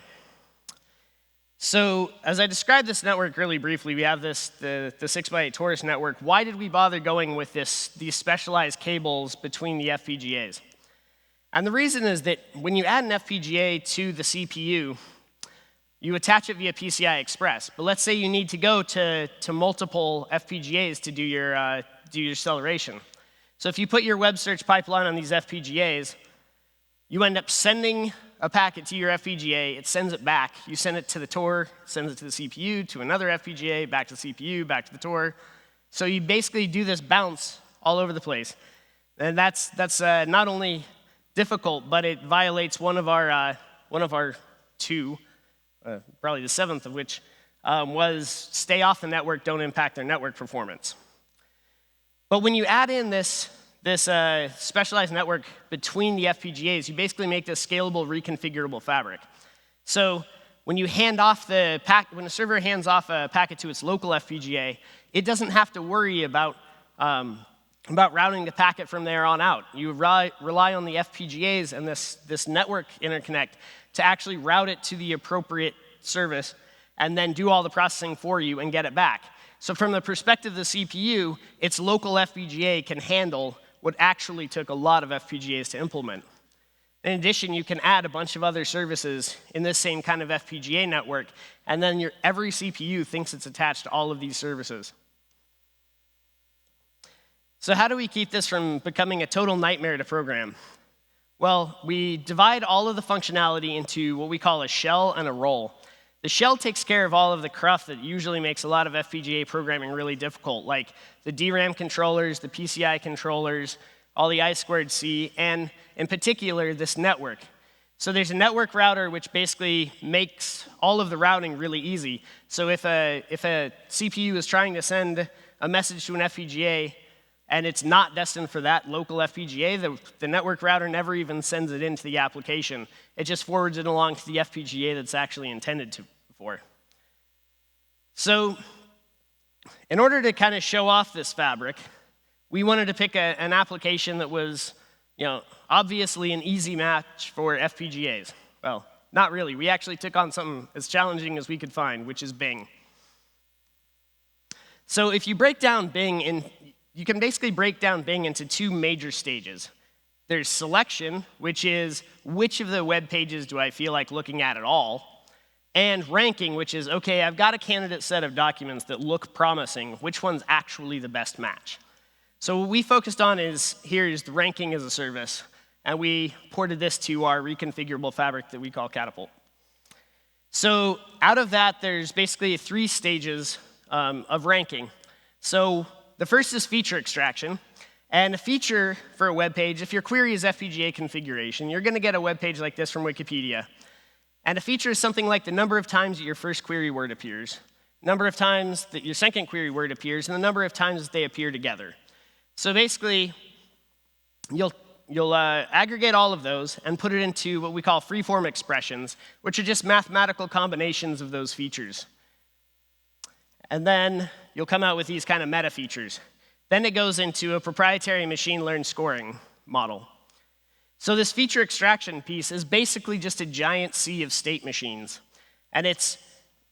So as I described this network really briefly, we have the 6x8 torus network. Why did we bother going with these specialized cables between the FPGAs? And the reason is that when you add an FPGA to the CPU, you attach it via PCI Express. But let's say you need to go to multiple FPGAs to do your acceleration. So if you put your web search pipeline on these FPGAs, you end up sending a packet to your FPGA, it sends it back. You send it to the TOR, sends it to the CPU, to another FPGA, back to the CPU, back to the TOR. So you basically do this bounce all over the place. And that's not only difficult, but it violates one of our two, probably the seventh of which was stay off the network, don't impact their network performance. But when you add in this specialized network between the FPGAs, you basically make this scalable, reconfigurable fabric. So when you hand off when a server hands off a packet to its local FPGA, it doesn't have to worry about routing the packet from there on out. You rely on the FPGAs and this network interconnect to actually route it to the appropriate service and then do all the processing for you and get it back. So from the perspective of the CPU, its local FPGA can handle what actually took a lot of FPGAs to implement. In addition, you can add a bunch of other services in this same kind of FPGA network, and then every CPU thinks it's attached to all of these services. So how do we keep this from becoming a total nightmare to program? Well, we divide all of the functionality into what we call a shell and a roll. The shell takes care of all of the cruft that usually makes a lot of FPGA programming really difficult, like the DRAM controllers, the PCI controllers, all the I2C, and in particular, this network. So there's a network router which basically makes all of the routing really easy. So if a CPU is trying to send a message to an FPGA and it's not destined for that local FPGA, the network router never even sends it into the application. It just forwards it along to the FPGA that's actually intended for. So in order to kind of show off this fabric, we wanted to pick an application that was obviously an easy match for FPGAs. Well, not really. We actually took on something as challenging as we could find, which is Bing. So if you break down Bing you can basically break down Bing into two major stages. There's selection, which is which of the web pages do I feel like looking at all, and ranking, which is, okay, I've got a candidate set of documents that look promising. Which one's actually the best match? So what we focused on is the ranking as a service, and we ported this to our reconfigurable fabric that we call Catapult. So out of that, there's basically 3 stages of ranking. So the first is feature extraction. And a feature for a web page, if your query is FPGA configuration, you're going to get a web page like this from Wikipedia. And a feature is something like the number of times that your first query word appears, number of times that your second query word appears, and the number of times that they appear together. So basically, you'll aggregate all of those and put it into what we call freeform expressions, which are just mathematical combinations of those features. And then you'll come out with these kind of meta features. Then it goes into a proprietary machine learned scoring model. So this feature extraction piece is basically just a giant sea of state machines. And it's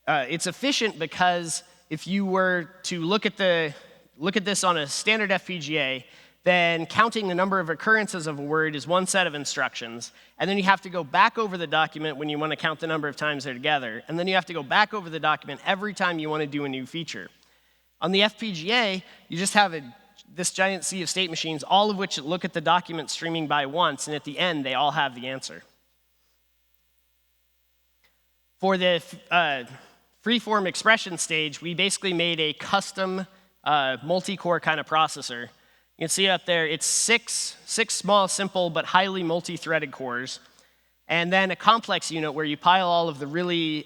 efficient because if you were to look at this on a standard FPGA, then counting the number of occurrences of a word is one set of instructions, and then you have to go back over the document when you want to count the number of times they're together, and then you have to go back over the document every time you want to do a new feature. On the FPGA, you just have this giant sea of state machines, all of which look at the document streaming by once, and at the end, they all have the answer. For the freeform expression stage, we basically made a custom multi-core kind of processor. You can see up there, it's six small, simple, but highly multi-threaded cores, and then a complex unit where you pile all of the really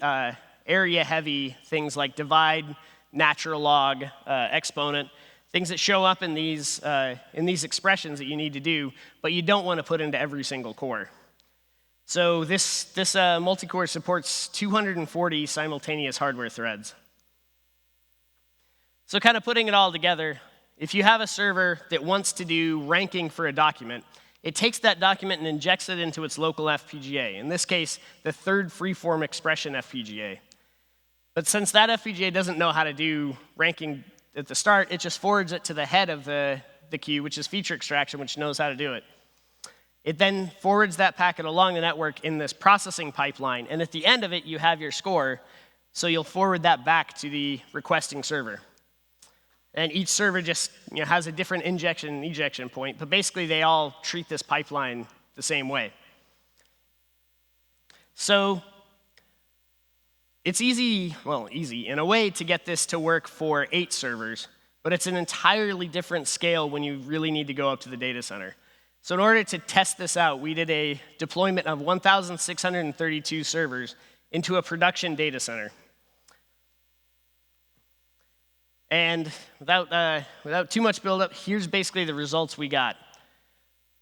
area-heavy things like divide, natural log, exponent, things that show up in these expressions that you need to do, but you don't want to put into every single core. So this multi-core supports 240 simultaneous hardware threads. So kind of putting it all together, if you have a server that wants to do ranking for a document, it takes that document and injects it into its local FPGA, in this case, the third freeform expression FPGA. But since that FPGA doesn't know how to do ranking at the start, it just forwards it to the head of the queue, which is feature extraction, which knows how to do it. It then forwards that packet along the network in this processing pipeline, and at the end of it, you have your score, so you'll forward that back to the requesting server. And each server just has a different injection and ejection point, but basically they all treat this pipeline the same way. So it's easy in a way to get this to work for 8 servers, but it's an entirely different scale when you really need to go up to the data center. So in order to test this out, we did a deployment of 1,632 servers into a production data center. And without too much buildup, here's basically the results we got.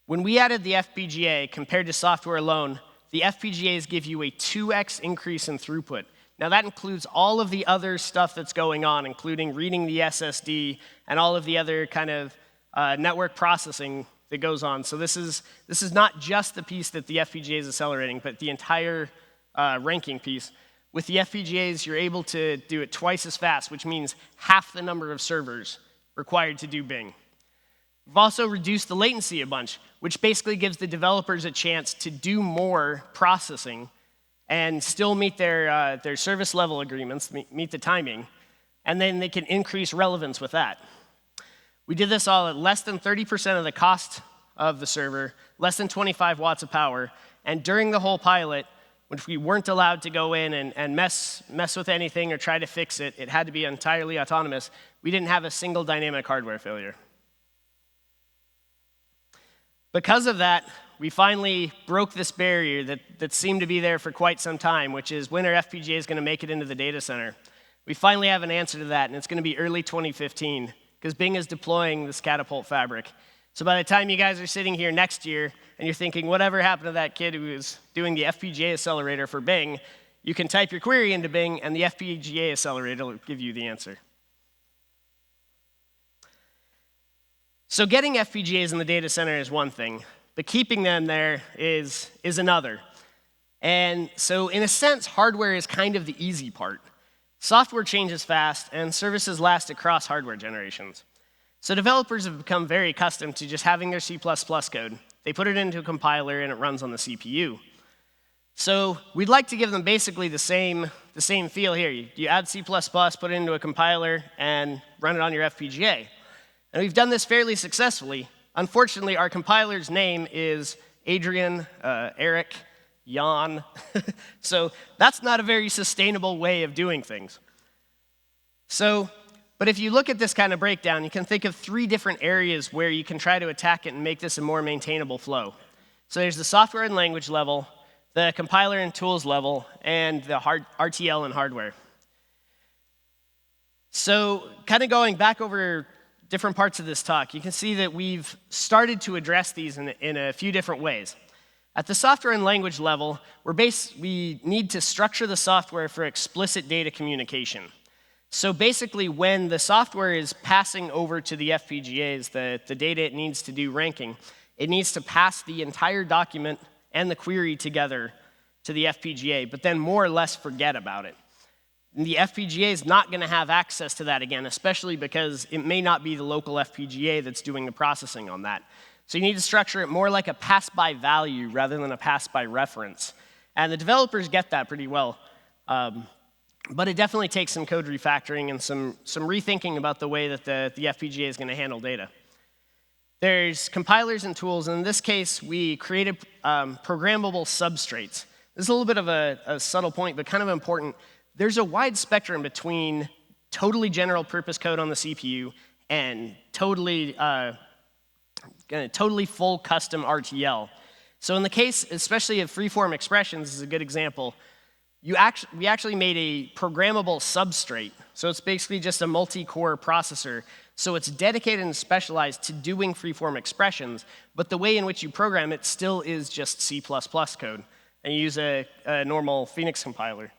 When we added the FPGA compared to software alone, the FPGAs give you a 2x increase in throughput. Now that includes all of the other stuff that's going on, including reading the SSD and all of the other kind of network processing that goes on. So this is not just the piece that the FPGA is accelerating, but the entire ranking piece. With the FPGAs, you're able to do it twice as fast, which means half the number of servers required to do Bing. We've also reduced the latency a bunch, which basically gives the developers a chance to do more processing and still meet their service level agreements, meet the timing, and then they can increase relevance with that. We did this all at less than 30% of the cost of the server, less than 25 watts of power, and during the whole pilot, which we weren't allowed to go in and mess with anything or try to fix it, it had to be entirely autonomous, we didn't have a single dynamic hardware failure. Because of that, we finally broke this barrier that seemed to be there for quite some time, which is when our FPGA is going to make it into the data center. We finally have an answer to that, and it's going to be early 2015, because Bing is deploying this Catapult fabric. So by the time you guys are sitting here next year and you're thinking, whatever happened to that kid who was doing the FPGA accelerator for Bing, you can type your query into Bing, and the FPGA accelerator will give you the answer. So getting FPGAs in the data center is one thing, but keeping them there is another. And so in a sense, hardware is kind of the easy part. Software changes fast, and services last across hardware generations. So developers have become very accustomed to just having their C++ code. They put it into a compiler, and it runs on the CPU. So we'd like to give them basically the same feel here. You add C++, put it into a compiler, and run it on your FPGA. And we've done this fairly successfully. Unfortunately, our compiler's name is Adrian, Eric, Jan. So that's not a very sustainable way of doing things. But if you look at this kind of breakdown, you can think of 3 different areas where you can try to attack it and make this a more maintainable flow. So there's the software and language level, the compiler and tools level, and the RTL and hardware. So kind of going back over different parts of this talk, you can see that we've started to address these in a few different ways. At the software and language level, we need to structure the software for explicit data communication. So basically, when the software is passing over to the FPGAs, the data it needs to do ranking, it needs to pass the entire document and the query together to the FPGA, but then more or less forget about it. the FPGA is not going to have access to that again, especially because it may not be the local FPGA that's doing the processing on that. So you need to structure it more like a pass-by value rather than a pass-by reference. And the developers get that pretty well. But it definitely takes some code refactoring and some rethinking about the way that the FPGA is going to handle data. There's compilers and tools. And in this case, we created programmable substrates. This is a little bit of a subtle point, but kind of important. There's a wide spectrum between totally general purpose code on the CPU and totally full custom RTL. So in the case, especially of freeform expressions, is a good example. We actually made a programmable substrate. So it's basically just a multi-core processor. So it's dedicated and specialized to doing freeform expressions, but the way in which you program it still is just C++ code. And you use a normal Phoenix compiler.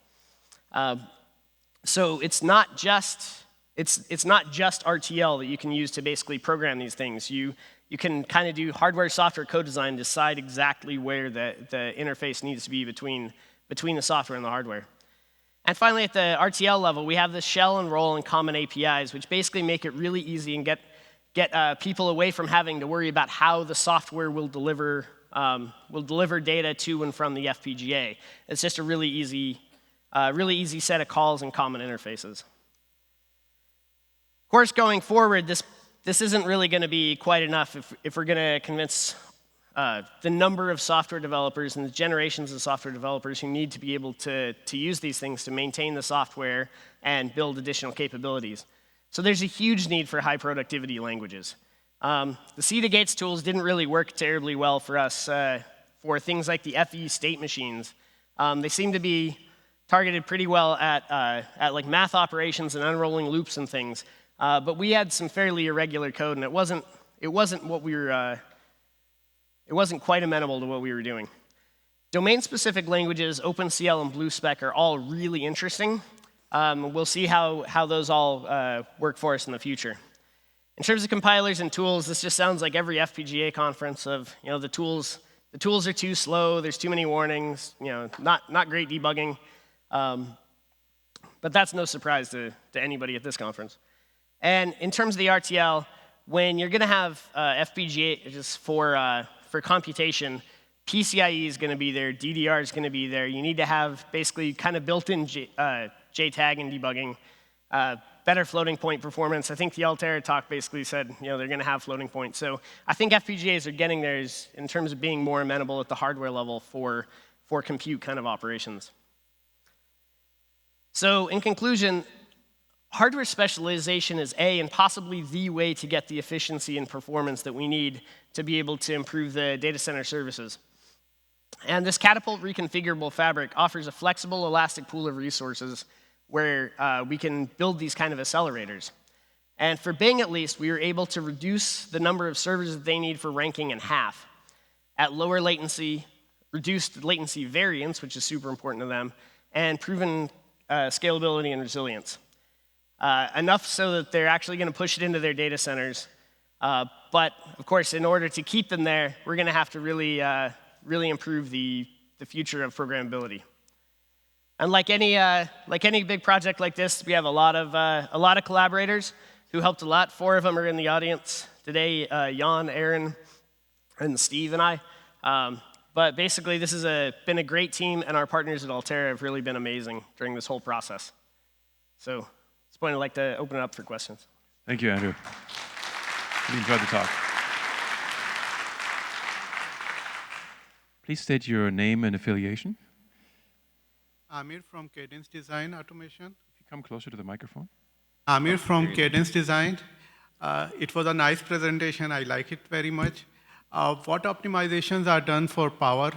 So it's not just RTL that you can use to basically program these things. You can kind of do hardware-software code design, decide exactly where the interface needs to be between the software and the hardware. And finally, at the RTL level, we have the shell and roll and common APIs, which basically make it really easy and get people away from having to worry about how the software will deliver data to and from the FPGA. It's just a really easy set of calls and common interfaces. Of course, going forward, this isn't really going to be quite enough if we're going to convince the number of software developers and the generations of software developers who need to be able to use these things to maintain the software and build additional capabilities. So there's a huge need for high productivity languages. The C2Gates tools didn't really work terribly well for us for things like the FE state machines. They seem to be targeted pretty well at like math operations and unrolling loops and things. But we had some fairly irregular code, and it wasn't what we were. It wasn't quite amenable to what we were doing. Domain-specific languages, OpenCL and BlueSpec, are all really interesting. We'll see how those all work for us in the future. In terms of compilers and tools, this just sounds like every FPGA conference of, the tools are too slow, there's too many warnings, not great debugging. But that's no surprise to anybody at this conference. And in terms of the RTL, when you're going to have FPGA just for computation, PCIe is going to be there, DDR is going to be there. You need to have basically kind of built-in JTAG and debugging, better floating point performance. I think the Altera talk basically said they're going to have floating points. So I think FPGAs are getting there in terms of being more amenable at the hardware level for compute kind of operations. So in conclusion, hardware specialization is and possibly the way to get the efficiency and performance that we need to be able to improve the data center services. And this Catapult reconfigurable fabric offers a flexible, elastic pool of resources where we can build these kind of accelerators. And for Bing, at least, we were able to reduce the number of servers that they need for ranking in half at lower latency, reduced latency variance, which is super important to them, and proven scalability and resilience. Enough so that they're actually going to push it into their data centers. But, of course, in order to keep them there, we're going to have to really improve the future of programmability. And like any big project like this, we have a lot of collaborators who helped a lot. 4 of them are in the audience today: Jan, Aaron, and Steve and I. But basically, this has been a great team, and our partners at Altera have really been amazing during this whole process. So at this point, I'd like to open it up for questions. Thank you, Andrew. We enjoyed the talk. Please state your name and affiliation. Amir from Cadence Design Automation. If you come closer to the microphone. Amir from Cadence Design. It was a nice presentation. I like it very much. What optimizations are done for power?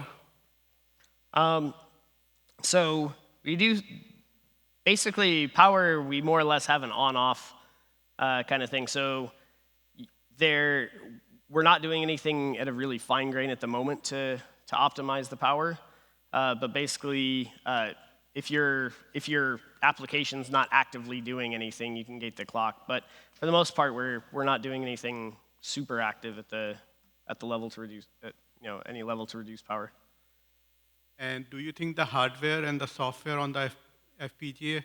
So we do, basically power, we more or less have an on-off kind of thing. So we're not doing anything at a really fine grain at the moment to optimize the power. But basically, if your application's not actively doing anything, you can gate the clock. But for the most part, we're not doing anything super active at the level to reduce any level to reduce power. And do you think the hardware and the software on the FPGA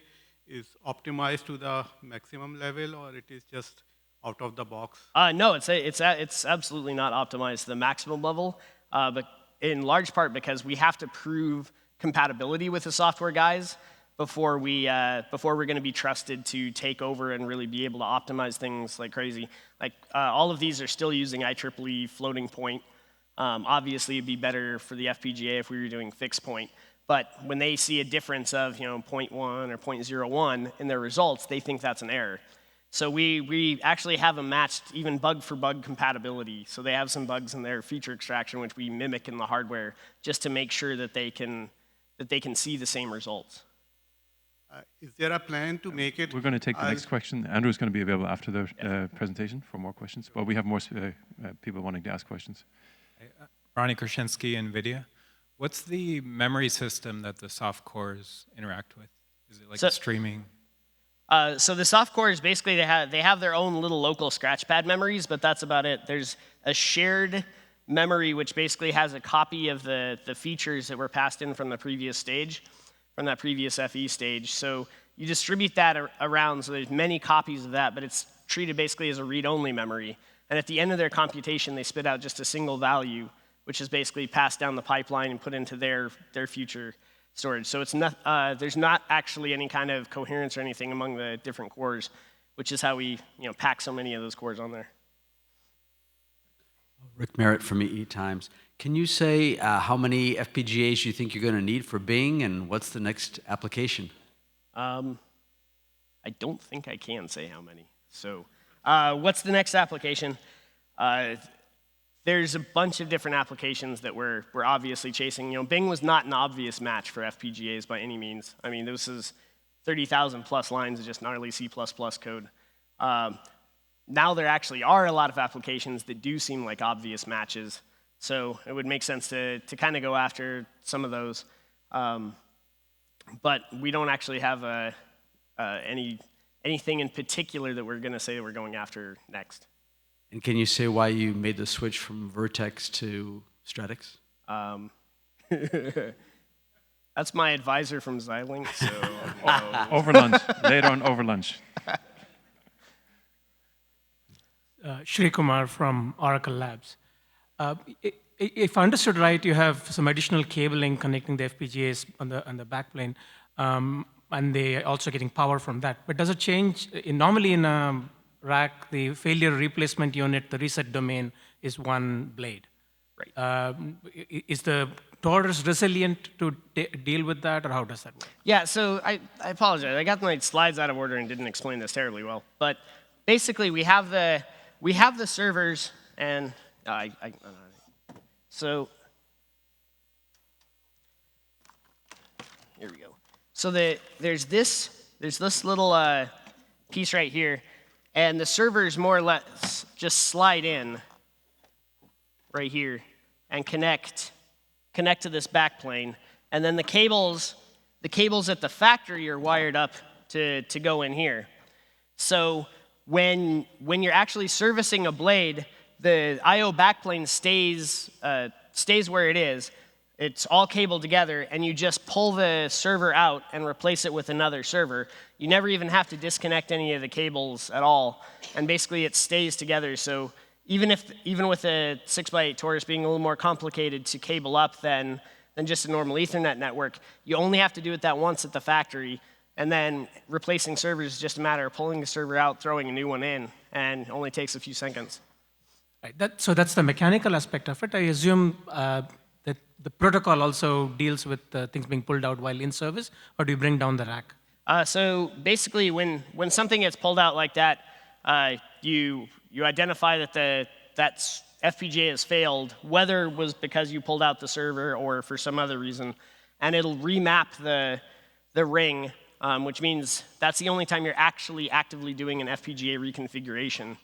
is optimized to the maximum level, or it is just out of the box? No, it's absolutely not optimized to the maximum level, but in large part because we have to prove compatibility with the software guys before we're going to be trusted to take over and really be able to optimize things like crazy. Like all of these are still using IEEE floating point. Obviously, it'd be better for the FPGA if we were doing fixed point. But when they see a difference of 0.1 or 0.01 in their results, they think that's an error. So we actually have them matched even bug for bug compatibility. So they have some bugs in their feature extraction, which we mimic in the hardware, just to make sure that they can see the same results. Is there a plan to make it? We're going to take the next question. Andrew's going to be available after the presentation for more questions. But we have more people wanting to ask questions. Ronnie Krasinski, NVIDIA. What's the memory system that the soft cores interact with? Is it like streaming? So the soft cores, basically, they have their own little local scratchpad memories, but that's about it. There's a shared memory, which basically has a copy of the features that were passed in from the previous stage, from that previous FE stage. So you distribute that around, so there's many copies of that, but it's treated basically as a read-only memory. And at the end of their computation, they spit out just a single value, which is basically passed down the pipeline and put into their future storage. So it's not, there's not actually any kind of coherence or anything among the different cores, which is how we pack so many of those cores on there. Rick Merritt from EE Times. Can you say how many FPGAs you think you're going to need for Bing, and what's the next application? I don't think I can say how many. So what's the next application? There's a bunch of different applications that we're obviously chasing. Bing was not an obvious match for FPGAs by any means. I mean, this is 30,000 plus lines of just gnarly C++ code. Now there actually are a lot of applications that do seem like obvious matches. So it would make sense to kind of go after some of those. But we don't actually have anything in particular that we're going to say that we're going after next. And can you say why you made the switch from Vertex to Stratix? That's my advisor from Xilinx. So over lunch, later on over lunch. Shri Kumar from Oracle Labs. If I understood right, you have some additional cabling connecting the FPGAs on the backplane, and they are also getting power from that. But does it change? Normally in a rack, the failure replacement unit, the reset domain, is one blade. Right. Is the Taurus resilient to deal with that, or how does that work? Yeah, so I apologize. I got my slides out of order and didn't explain this terribly well. But basically, we have the servers, and so here we go. So there's this little piece right here, and the servers more or less just slide in right here and connect to this backplane, and then the cables at the factory are wired up to go in here. So when you're actually servicing a blade, the I/O backplane stays where it is. It's all cabled together, and you just pull the server out and replace it with another server. You never even have to disconnect any of the cables at all, and basically it stays together. So even with a 6x8 Taurus being a little more complicated to cable up than just a normal Ethernet network, you only have to do it that once at the factory, and then replacing servers is just a matter of pulling the server out, throwing a new one in, and it only takes a few seconds. Right. So that's the mechanical aspect of it. I assume that the protocol also deals with things being pulled out while in service, or do you bring down the rack? So basically, when something gets pulled out like that, you identify that FPGA has failed, whether it was because you pulled out the server or for some other reason, and it'll remap the ring, which means that's the only time you're actually actively doing an FPGA reconfiguration.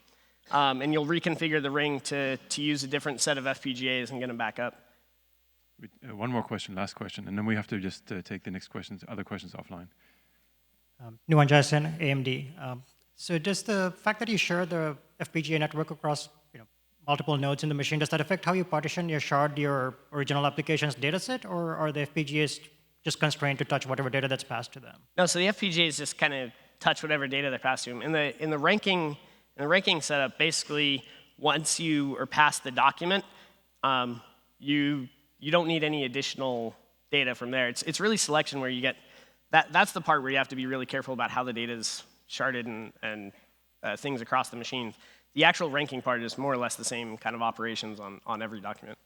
And you'll reconfigure the ring to use a different set of FPGAs and get them back up. One more question, last question, and then we have to just take the next questions, other questions offline. Nuwan Jason, AMD. So does the fact that you share the FPGA network across multiple nodes in the machine, does that affect how you partition your shard, your original application's dataset, or are the FPGAs just constrained to touch whatever data that's passed to them? No, so the FPGAs just kind of touch whatever data they're passed to them. In the ranking setup, basically, once you are past the document, you don't need any additional data from there. It's really selection where you get that's the part where you have to be really careful about how the data is sharded and things across the machine. The actual ranking part is more or less the same kind of operations on every document.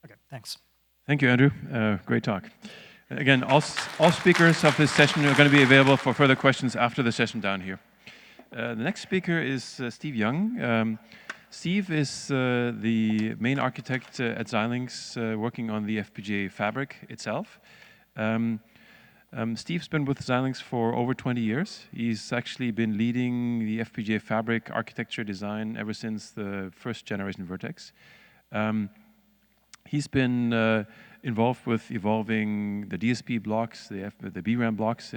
Okay, thanks. Thank you, Andrew. Great talk. Again, all speakers of this session are going to be available for further questions after the session down here. The next speaker is Steve Yong. Steve is the main architect at Xilinx working on the FPGA fabric itself. Steve's been with Xilinx for over 20 years. He's actually been leading the FPGA fabric architecture design ever since the first generation Vertex. He's been involved with evolving the DSP blocks, the BRAM blocks.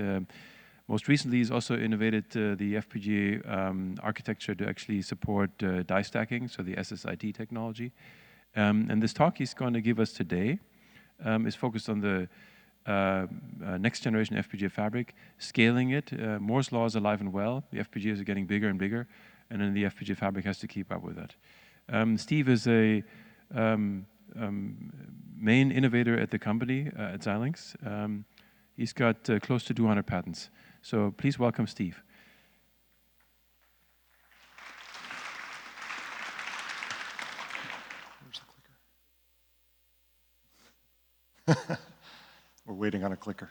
Most recently, he's also innovated the FPGA architecture to actually support die stacking, so the SSID technology. And this talk he's going to give us today is focused on the next generation FPGA fabric, scaling it. Moore's law is alive and well. The FPGAs are getting bigger and bigger, and then the FPGA fabric has to keep up with that. Steve is a main innovator at the company, at Xilinx. He's got close to 200 patents. So please welcome Steve. Where's the clicker? We're waiting on a clicker.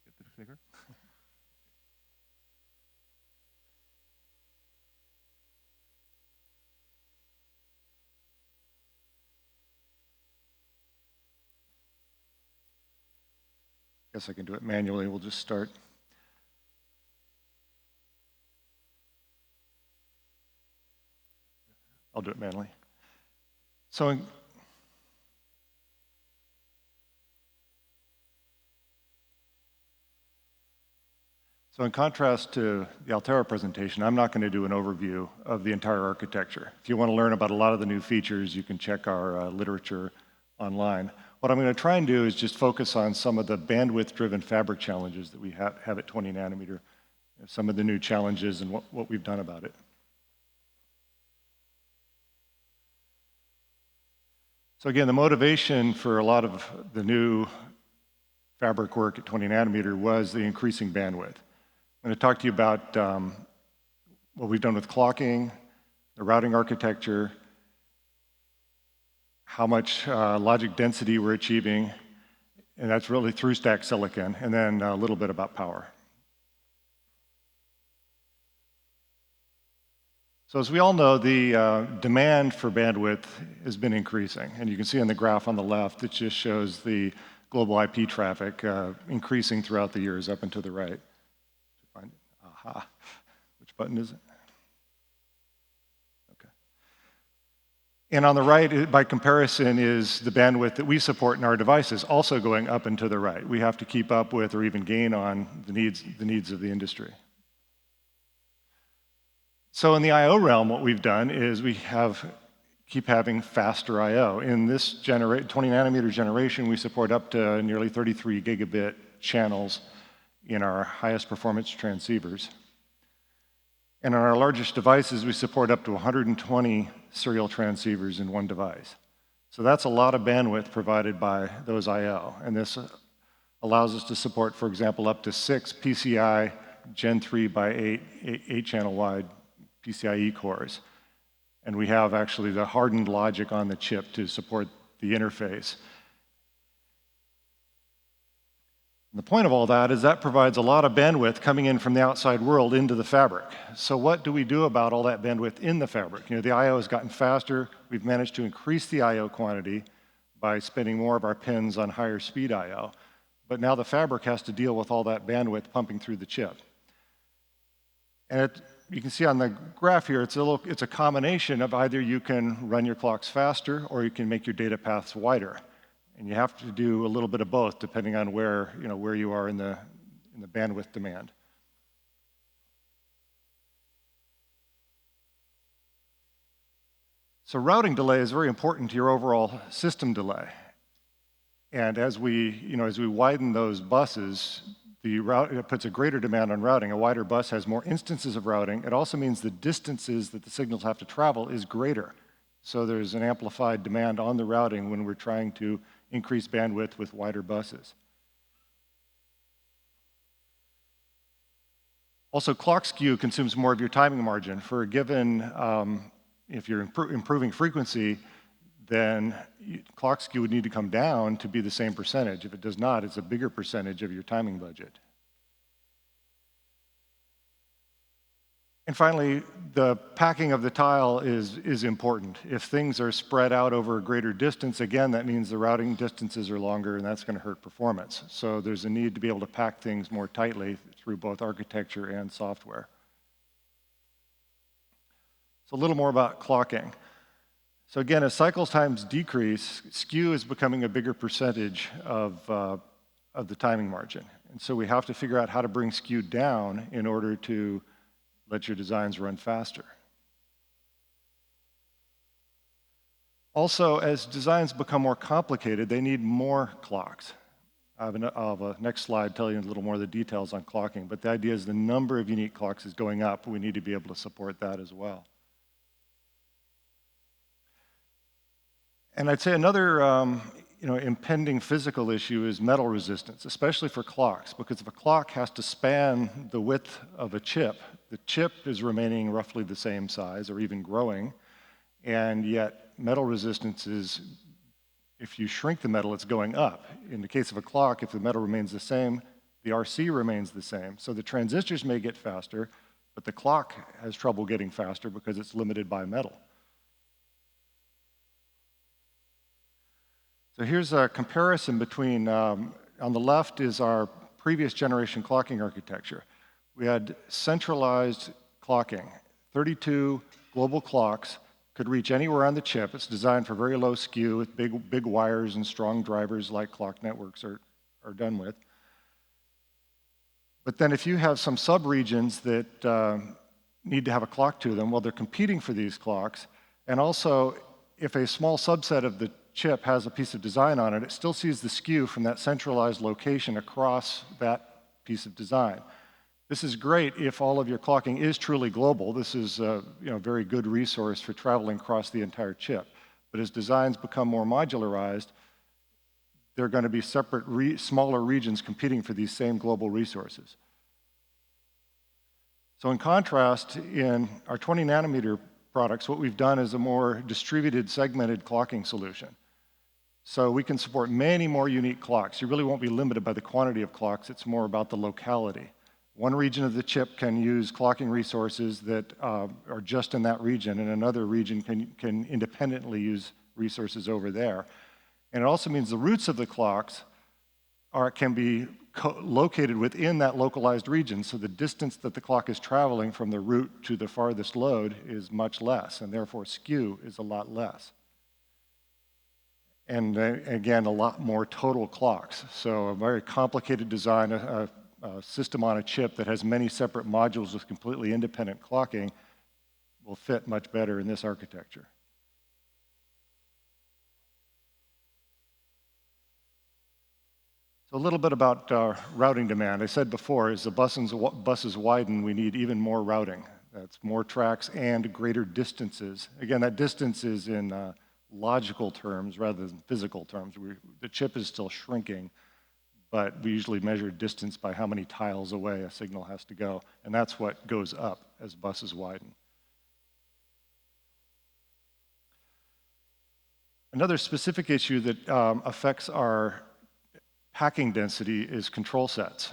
Get the clicker. Guess I can do it manually. We'll just start. I'll do it manually. So in contrast to the Altera presentation, I'm not going to do an overview of the entire architecture. If you want to learn about a lot of the new features, you can check our literature online. What I'm going to try and do is just focus on some of the bandwidth-driven fabric challenges that we have at 20 nanometer, some of the new challenges and what we've done about it. So again, the motivation for a lot of the new fabric work at 20 nanometer was the increasing bandwidth. I'm going to talk to you about what we've done with clocking, the routing architecture, how much logic density we're achieving, and that's really through stack silicon, and then a little bit about power. So as we all know, the demand for bandwidth has been increasing, and you can see on the graph on the left, it just shows the global IP traffic increasing throughout the years up and to the right. Find it. Aha. Which button is it? And on the right, by comparison, is the bandwidth that we support in our devices, also going up and to the right. We have to keep up with or even gain on the needs of the industry. So in the I/O realm, what we've done is we keep having faster I/O. In this 20 nanometer generation, we support up to nearly 33 gigabit channels in our highest performance transceivers. And on our largest devices, we support up to 120 serial transceivers in one device. So that's a lot of bandwidth provided by those I/O. And this allows us to support, for example, up to 6 PCI Gen 3 by 8 channel wide PCIe cores. And we have actually the hardened logic on the chip to support the interface. And the point of all that is that provides a lot of bandwidth coming in from the outside world into the fabric. So what do we do about all that bandwidth in the fabric? You know, the I/O has gotten faster. We've managed to increase the I/O quantity by spinning more of our pins on higher speed I/O. But now the fabric has to deal with all that bandwidth pumping through the chip. And you can see on the graph here, it's a combination of either you can run your clocks faster or you can make your data paths wider. And you have to do a little bit of both depending on where you are in the bandwidth demand. So routing delay is very important to your overall system delay. And as we widen those buses, it puts a greater demand on routing. A wider bus has more instances of routing. It also means the distances that the signals have to travel is greater. So there's an amplified demand on the routing when we're trying to increase bandwidth with wider buses. Also, clock skew consumes more of your timing margin. For a given, if you're improving frequency, then clock skew would need to come down to be the same percentage. If it does not, it's a bigger percentage of your timing budget. And finally, the packing of the tile is important. If things are spread out over a greater distance, again, that means the routing distances are longer, and that's going to hurt performance. So there's a need to be able to pack things more tightly through both architecture and software. So a little more about clocking. So again, as cycle times decrease, skew is becoming a bigger percentage of the timing margin. And so we have to figure out how to bring skew down in order to let your designs run faster. Also, as designs become more complicated, they need more clocks. I'll have a next slide telling you a little more of the details on clocking, but the idea is the number of unique clocks is going up. We need to be able to support that as well. And I'd say another impending physical issue is metal resistance, especially for clocks, because if a clock has to span the width of a chip, the chip is remaining roughly the same size or even growing, and yet metal resistance is, if you shrink the metal, it's going up. In the case of a clock, if the metal remains the same, the RC remains the same. So the transistors may get faster, but the clock has trouble getting faster because it's limited by metal. So here's a comparison between, on the left is our previous generation clocking architecture. We had centralized clocking. 32 global clocks could reach anywhere on the chip. It's designed for very low skew with big wires and strong drivers like clock networks are done with. But then if you have some sub-regions that need to have a clock to them, well, they're competing for these clocks. And also, if a small subset of the chip has a piece of design on it, it still sees the skew from that centralized location across that piece of design. This is great if all of your clocking is truly global. This is a very good resource for traveling across the entire chip. But as designs become more modularized, there are going to be separate smaller regions competing for these same global resources. So in contrast, in our 20 nanometer products, what we've done is a more distributed, segmented clocking solution. So we can support many more unique clocks. You really won't be limited by the quantity of clocks. It's more about the locality. One region of the chip can use clocking resources that are just in that region, and another region can independently use resources over there. And it also means the roots of the clocks can be located within that localized region, so the distance that the clock is traveling from the root to the farthest load is much less, and therefore skew is a lot less. And again, a lot more total clocks. So a very complicated design, a system on a chip that has many separate modules with completely independent clocking will fit much better in this architecture. So a little bit about routing demand. I said before, as the buses widen, we need even more routing. That's more tracks and greater distances. Again, that distance is in logical terms rather than physical terms. The chip is still shrinking, but we usually measure distance by how many tiles away a signal has to go, and that's what goes up as buses widen. Another specific issue that affects our packing density is control sets.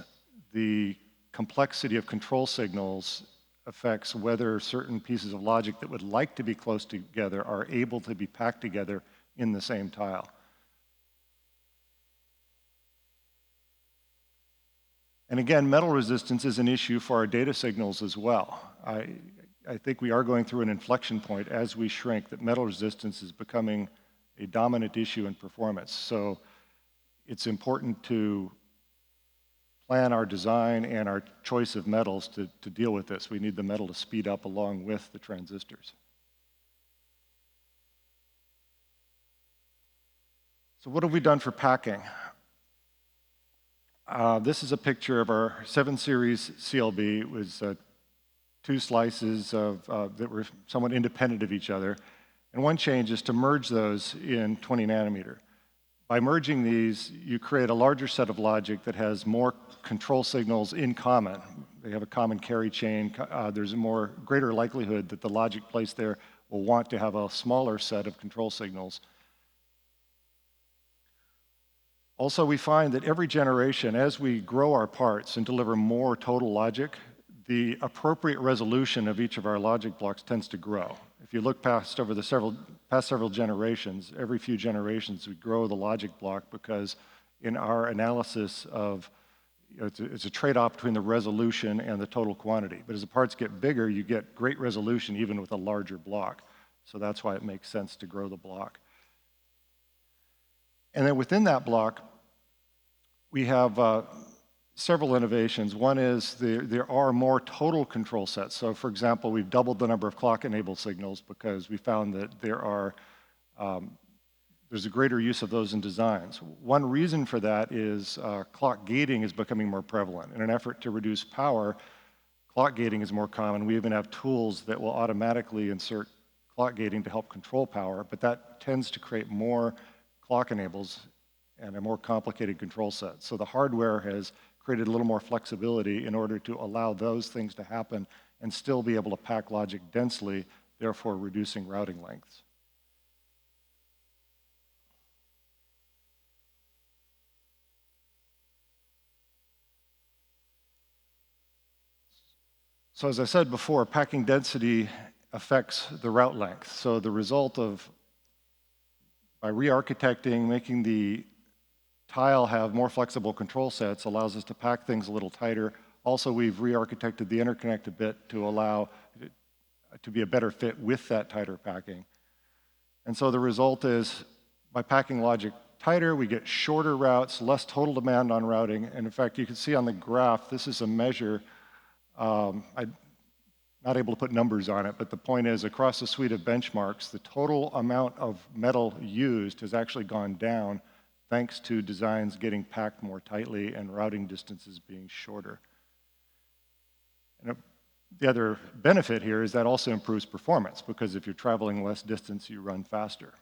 The complexity of control signals affects whether certain pieces of logic that would like to be close together are able to be packed together in the same tile. And again, metal resistance is an issue for our data signals as well. I think we are going through an inflection point as we shrink that metal resistance is becoming a dominant issue in performance. So it's important to plan our design and our choice of metals to deal with this. We need the metal to speed up along with the transistors. So what have we done for packing? This is a picture of our 7 series CLB. It was 2 slices that were somewhat independent of each other. And one change is to merge those in 20 nanometer. By merging these, you create a larger set of logic that has more control signals in common. They have a common carry chain. There's a greater likelihood that the logic placed there will want to have a smaller set of control signals. Also, we find that every generation, as we grow our parts and deliver more total logic, the appropriate resolution of each of our logic blocks tends to grow. If you look past several generations, every few generations we grow the logic block because in our analysis of, it's a trade-off between the resolution and the total quantity. But as the parts get bigger, you get great resolution even with a larger block. So that's why it makes sense to grow the block. And then within that block, we have several innovations. One is there are more total control sets. So for example, we've doubled the number of clock-enabled signals because we found that there's a greater use of those in designs. One reason for that is clock gating is becoming more prevalent. In an effort to reduce power, clock gating is more common. We even have tools that will automatically insert clock gating to help control power, but that tends to create more clock enables and a more complicated control set. So the hardware has created a little more flexibility in order to allow those things to happen and still be able to pack logic densely, therefore reducing routing lengths. So as I said before, packing density affects the route length. So the result of, by re-architecting, making the tile have more flexible control sets allows us to pack things a little tighter. Also, we've re-architected the interconnect a bit to allow it to be a better fit with that tighter packing. And so the result is, by packing logic tighter, we get shorter routes, less total demand on routing. And in fact, you can see on the graph, this is a measure. I'm not able to put numbers on it, but the point is, across the suite of benchmarks, the total amount of metal used has actually gone down thanks to designs getting packed more tightly and routing distances being shorter. And the other benefit here is that also improves performance, because if you're traveling less distance, you run faster.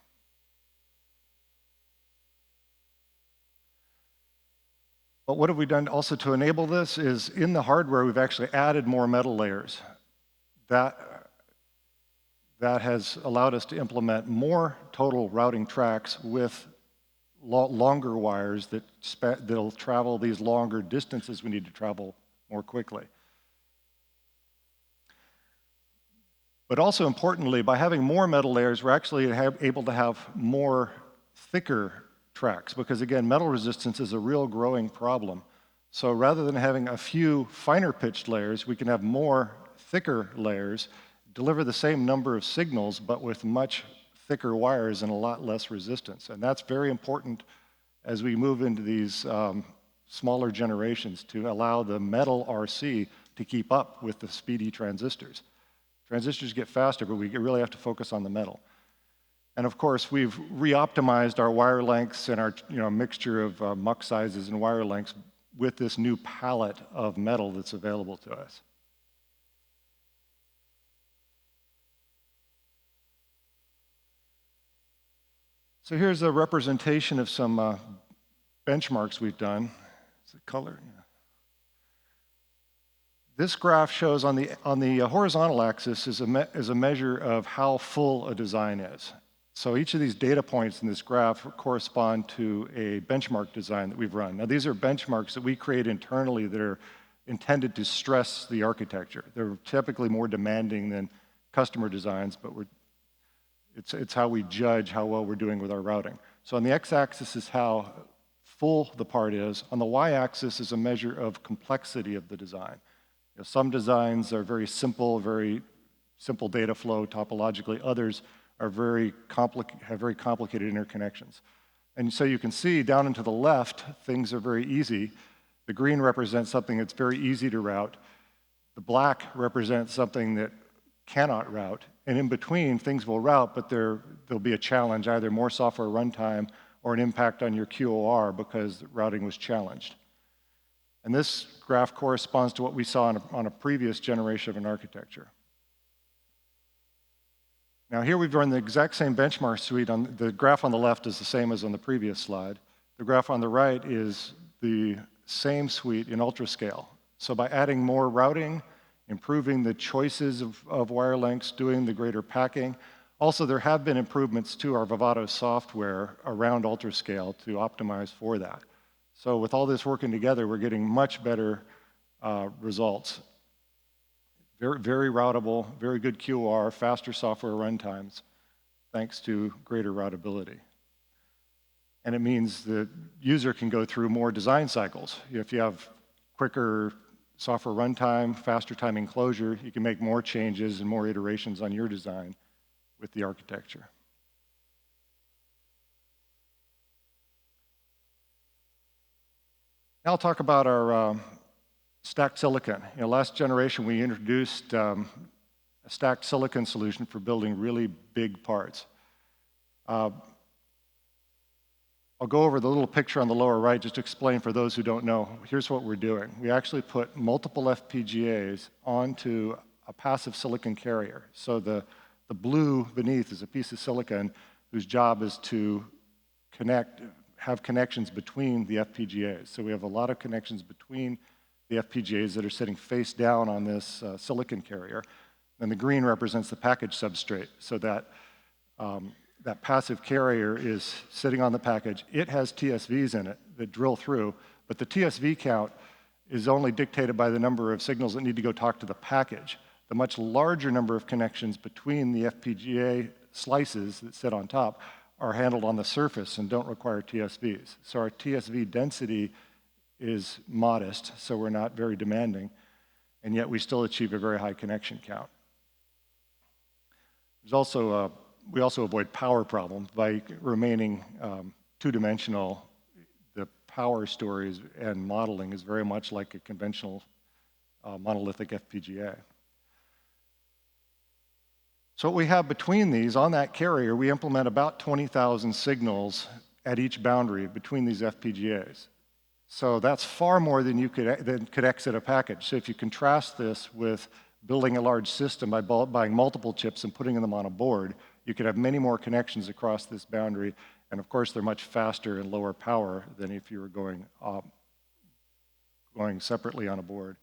But what have we done also to enable this is, in the hardware, we've actually added more metal layers. That has allowed us to implement more total routing tracks with longer wires that'll travel these longer distances we need to travel more quickly. But also importantly, by having more metal layers, we're actually able to have more thicker tracks, because again, metal resistance is a real growing problem. So rather than having a few finer pitched layers, we can have more thicker layers, deliver the same number of signals, but with much thicker wires and a lot less resistance. And that's very important as we move into these smaller generations to allow the metal RC to keep up with the speedy transistors. Transistors get faster, but we really have to focus on the metal. And of course, we've re-optimized our wire lengths and our mixture of muck sizes and wire lengths with this new palette of metal that's available to us. So here's a representation of some benchmarks we've done. Is it color? Yeah. This graph shows on the horizontal axis is a measure of how full a design is. So each of these data points in this graph correspond to a benchmark design that we've run. Now these are benchmarks that we create internally that are intended to stress the architecture. They're typically more demanding than customer designs, but it's how we judge how well we're doing with our routing. So on the x-axis is how full the part is. On the y-axis is a measure of complexity of the design. Some designs are very simple data flow topologically. Others are have very complicated interconnections. And so you can see down and to the left, things are very easy. The green represents something that's very easy to route. The black represents something that cannot route. And in between, things will route, but there'll be a challenge, either more software runtime or an impact on your QOR because routing was challenged. And this graph corresponds to what we saw on a previous generation of an architecture. Now here we've run the exact same benchmark suite. The graph on the left is the same as on the previous slide. The graph on the right is the same suite in ultra-scale. So by adding more routing, improving the choices of wire lengths, doing the greater packing. Also, there have been improvements to our Vivado software around ultra-scale to optimize for that. So with all this working together, we're getting much better results. Very, very routable, very good QOR, faster software runtimes, thanks to greater routability. And it means the user can go through more design cycles. If you have quicker software runtime, faster time enclosure, you can make more changes and more iterations on your design with the architecture. Now I'll talk about our stacked silicon. Last generation we introduced a stacked silicon solution for building really big parts. I'll go over the little picture on the lower right just to explain for those who don't know. Here's what we're doing. We actually put multiple FPGAs onto a passive silicon carrier. So the blue beneath is a piece of silicon whose job is to have connections between the FPGAs. So we have a lot of connections between the FPGAs that are sitting face down on this silicon carrier. And the green represents the package substrate, so that that passive carrier is sitting on the package. It has TSVs in it that drill through, but the TSV count is only dictated by the number of signals that need to go talk to the package. The much larger number of connections between the FPGA slices that sit on top are handled on the surface and don't require TSVs. So our TSV density is modest, so we're not very demanding, and yet we still achieve a very high connection count. There's also we also avoid power problems by remaining two-dimensional. The power stories and modeling is very much like a conventional monolithic FPGA. So what we have between these, on that carrier, we implement about 20,000 signals at each boundary between these FPGAs. So that's far more than could exit a package. So if you contrast this with building a large system by buying multiple chips and putting them on a board, you could have many more connections across this boundary, and of course they're much faster and lower power than if you were going separately on a board.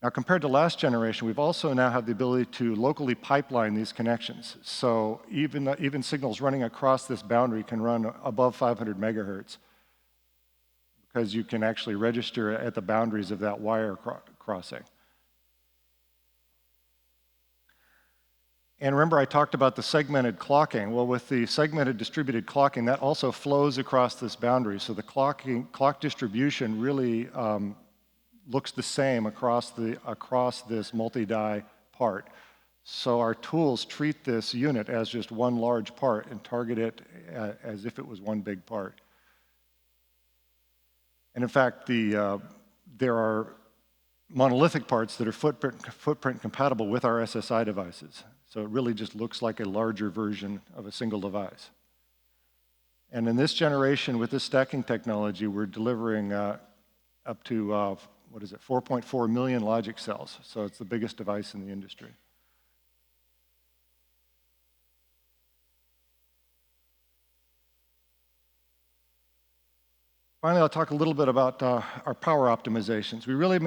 Now compared to last generation, we've also now have the ability to locally pipeline these connections. So even signals running across this boundary can run above 500 megahertz because you can actually register at the boundaries of that wire crossing. And remember I talked about the segmented clocking. Well, with the segmented distributed clocking, that also flows across this boundary. So the clock distribution really looks the same across this multi-die part. So our tools treat this unit as just one large part and target it as if it was one big part. And in fact, there are monolithic parts that are footprint compatible with our SSI devices. So it really just looks like a larger version of a single device. And in this generation, with this stacking technology, we're delivering up to, 4.4 million logic cells. So it's the biggest device in the industry. Finally, I'll talk a little bit about our power optimizations. We really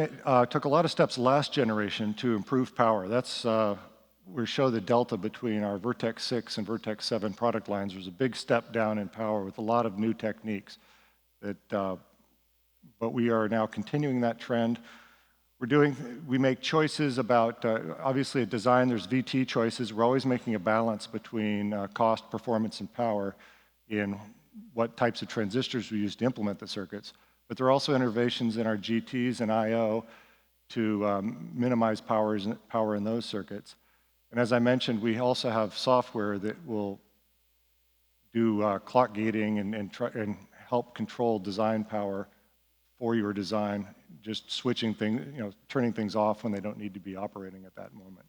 took a lot of steps last generation to improve power. That's we show the delta between our Vertex 6 and Vertex 7 product lines. There's a big step down in power with a lot of new techniques. But we are now continuing that trend. We make choices about, obviously at design there's VT choices. We're always making a balance between cost, performance, and power in what types of transistors we use to implement the circuits. But there are also innovations in our GTs and I/O to minimize power in those circuits. And as I mentioned, we also have software that will do clock gating and help control design power for your design, just switching things, turning things off when they don't need to be operating at that moment.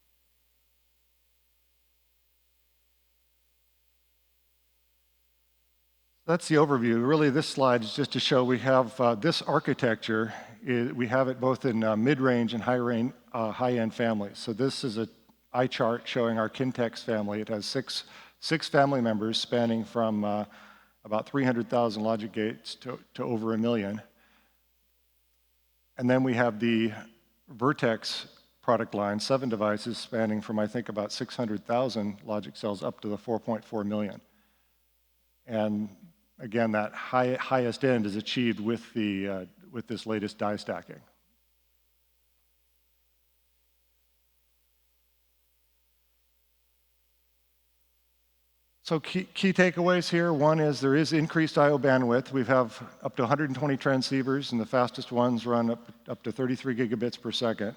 That's the overview. Really, this slide is just to show we have this architecture. We have it both in mid-range and high-end families. So this is an eye chart showing our Kintex family. It has six family members spanning from about 300,000 logic gates to over 1 million. And then we have the Vertex product line, 7 devices spanning from, I think, about 600,000 logic cells up to the 4.4 million. And again, that highest end is achieved with this latest die stacking. So key takeaways here. One is there is increased I/O bandwidth. We have up to 120 transceivers, and the fastest ones run up to 33 gigabits per second.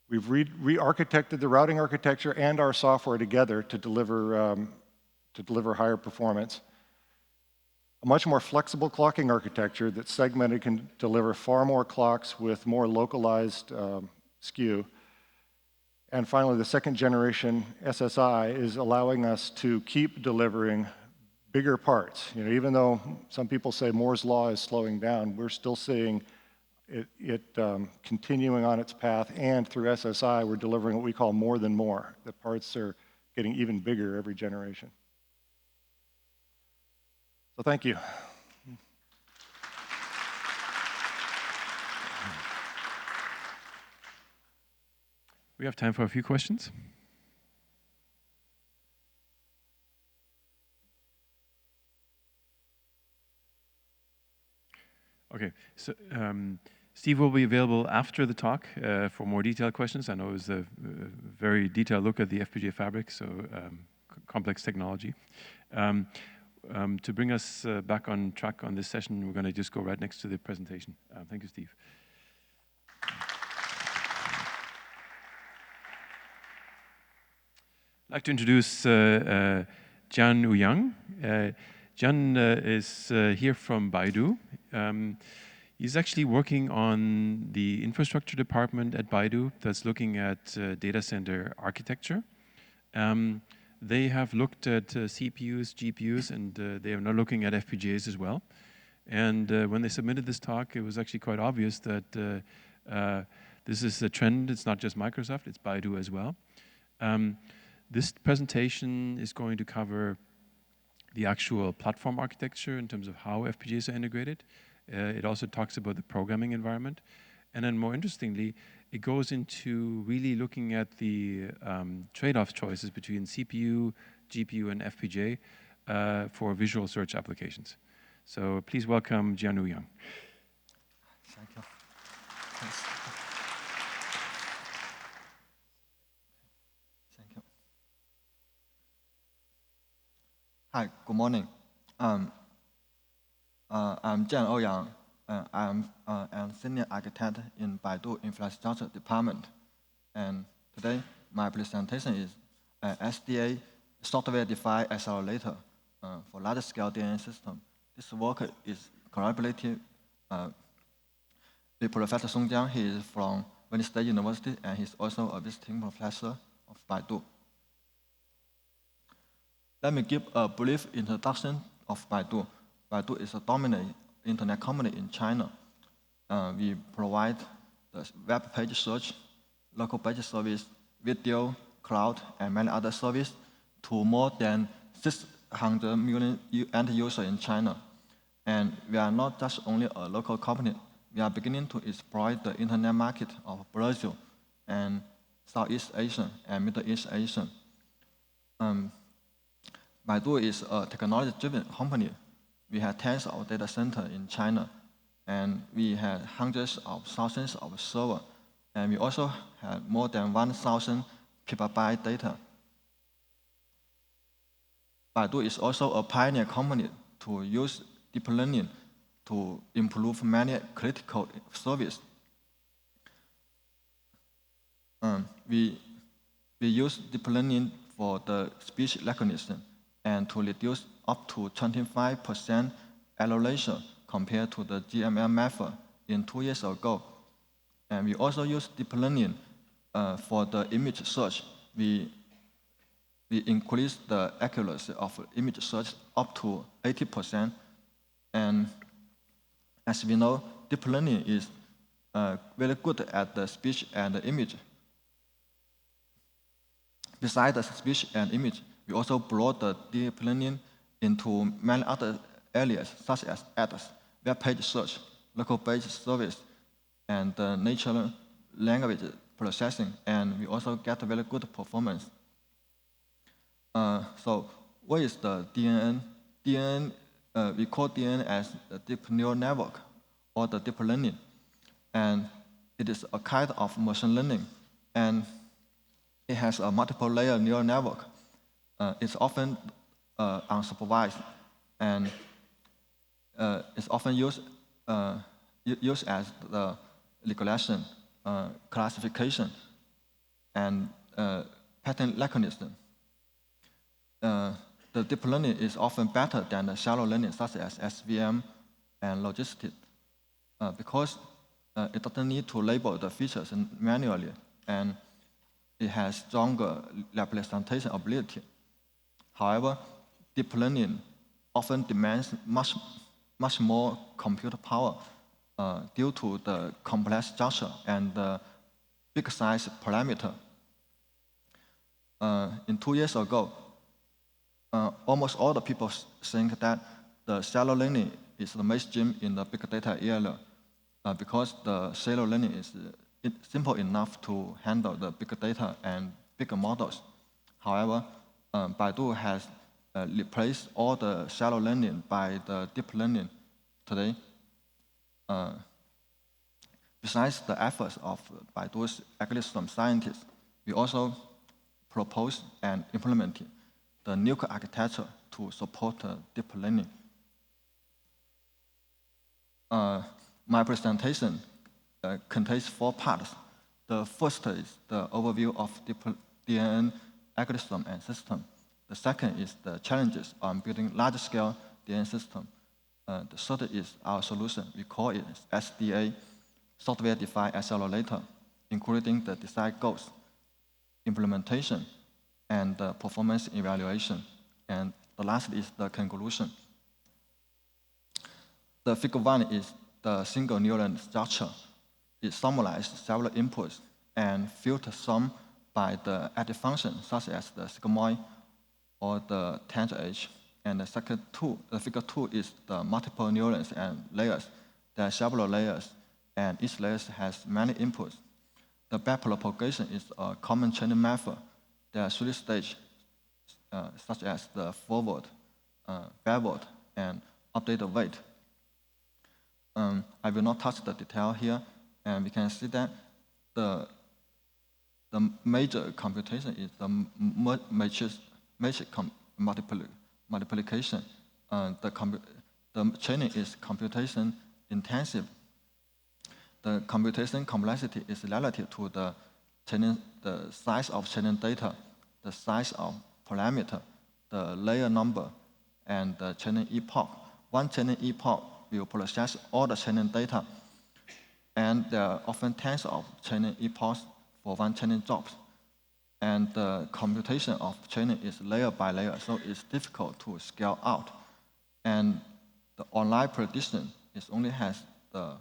We've re-architected the routing architecture and our software together to deliver higher performance. A much more flexible clocking architecture that's segmented can deliver far more clocks with more localized skew. And finally, the second generation SSI is allowing us to keep delivering bigger parts. You know, even though some people say Moore's law is slowing down, we're still seeing it continuing on its path, and through SSI, we're delivering what we call more than more. The parts are getting even bigger every generation. So thank you. We have time for a few questions. Okay, so Steve will be available after the talk for more detailed questions. I know it was a very detailed look at the FPGA fabric, so complex technology. To bring us back on track on this session, we're going to just go right next to the presentation. Thank you, Steve. I'd like to introduce Jian Ouyang. Jian is here from Baidu. He's actually working on the infrastructure department at Baidu that's looking at data center architecture. They have looked at CPUs, GPUs, and they are now looking at FPGAs as well. And when they submitted this talk, it was actually quite obvious that this is a trend. It's not just Microsoft, it's Baidu as well. This presentation is going to cover the actual platform architecture in terms of how FPGAs are integrated. It also talks about the programming environment. And then more interestingly, it goes into really looking at the trade-off choices between CPU, GPU, and FPGA for visual search applications. So please welcome Jian Ouyang. Thank you. Thanks. Hi, good morning. I'm Jian Ouyang. I'm a senior architect in Baidu Infrastructure Department. And today, my presentation is SDA, Software-Defined Accelerator for large-scale DNA system. This work is collaborative with Professor Song Jiang. He is from Wayne State University, and he's also a visiting professor of Baidu. Let me give a brief introduction of Baidu. Baidu is a dominant internet company in China. We provide the web page search, local page service, video, cloud, and many other services to more than 600 million end users in China. And we are not just only a local company. We are beginning to exploit the internet market of Brazil and Southeast Asia and Middle East Asia. Baidu is a technology-driven company. We have tens of data centers in China, and we have hundreds of thousands of servers, and we also have more than 1,000 petabyte data. Baidu is also a pioneer company to use deep learning to improve many critical services. We use deep learning for the speech recognition and to reduce up to 25% error ratio compared to the GML method in 2 years ago. And we also use deep learning for the image search. We increase the accuracy of image search up to 80% And as we know, deep learning is very good at the speech and the image. Besides the speech and image, we also brought the deep learning into many other areas, such as ADAS, web page search, local page service, and natural language processing, and we also get very good performance. So what is the DNN? DNN, we call DNN as the deep neural network or the deep learning, and it is a kind of machine learning, and it has a multiple layer neural network. It's often unsupervised, and it's often used as the regression, classification, and pattern recognition. The deep learning is often better than the shallow learning, such as SVM and logistics, because it doesn't need to label the features manually, and it has stronger representation ability. However, deep learning often demands much more compute power due to the complex structure and the big size parameter. 2 years ago, almost all the people think that the shallow learning is the mainstream in the big data era because the shallow learning is simple enough to handle the big data and bigger models. However, Baidu has replaced all the shallow learning by the deep learning today. Besides the efforts of Baidu's algorithm scientists, we also propose and implemented the NUC architecture to support deep learning. My presentation contains 4 parts. The first is the overview of deep DNN algorithm and system. The second is the challenges on building large-scale DNN system. The third is our solution. We call it SDA, Software-Defined Accelerator, including the design goals, implementation, and the performance evaluation. And the last is the conclusion. The figure 1 is the single neuron structure. It summarizes several inputs and filters some by the added function, such as the sigmoid or the tangent edge. And the figure 2 is the multiple neurons and layers. There are several layers, and each layer has many inputs. The backpropagation is a common training method. There are 3 stages, such as the forward, backward, and updated weight. I will not touch the detail here, and we can see that the major computation is the matrix multiplication. The training is computation intensive. The computation complexity is relative to the size of training data, the size of parameter, the layer number, and the training epoch. One training epoch will process all the training data, and there are often tens of training epochs for one training job. And the computation of training is layer by layer, so it's difficult to scale out. And the online prediction only has the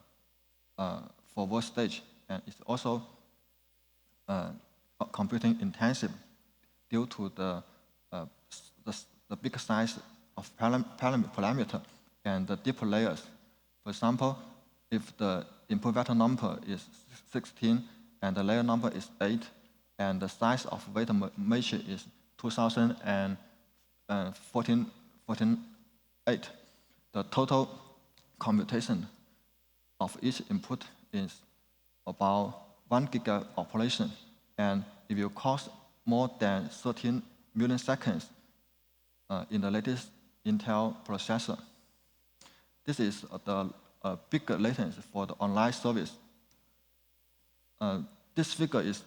forward stage, and it's also computing intensive due to the big size of parameter and the deeper layers. For example, if the input vector number is 16 and the layer number is 8, and the size of weight matrix is 2048, the total computation of each input is about 1 giga operation, and it will cost more than 13 million seconds in the latest Intel processor. This is the bigger latency for the online service. This figure is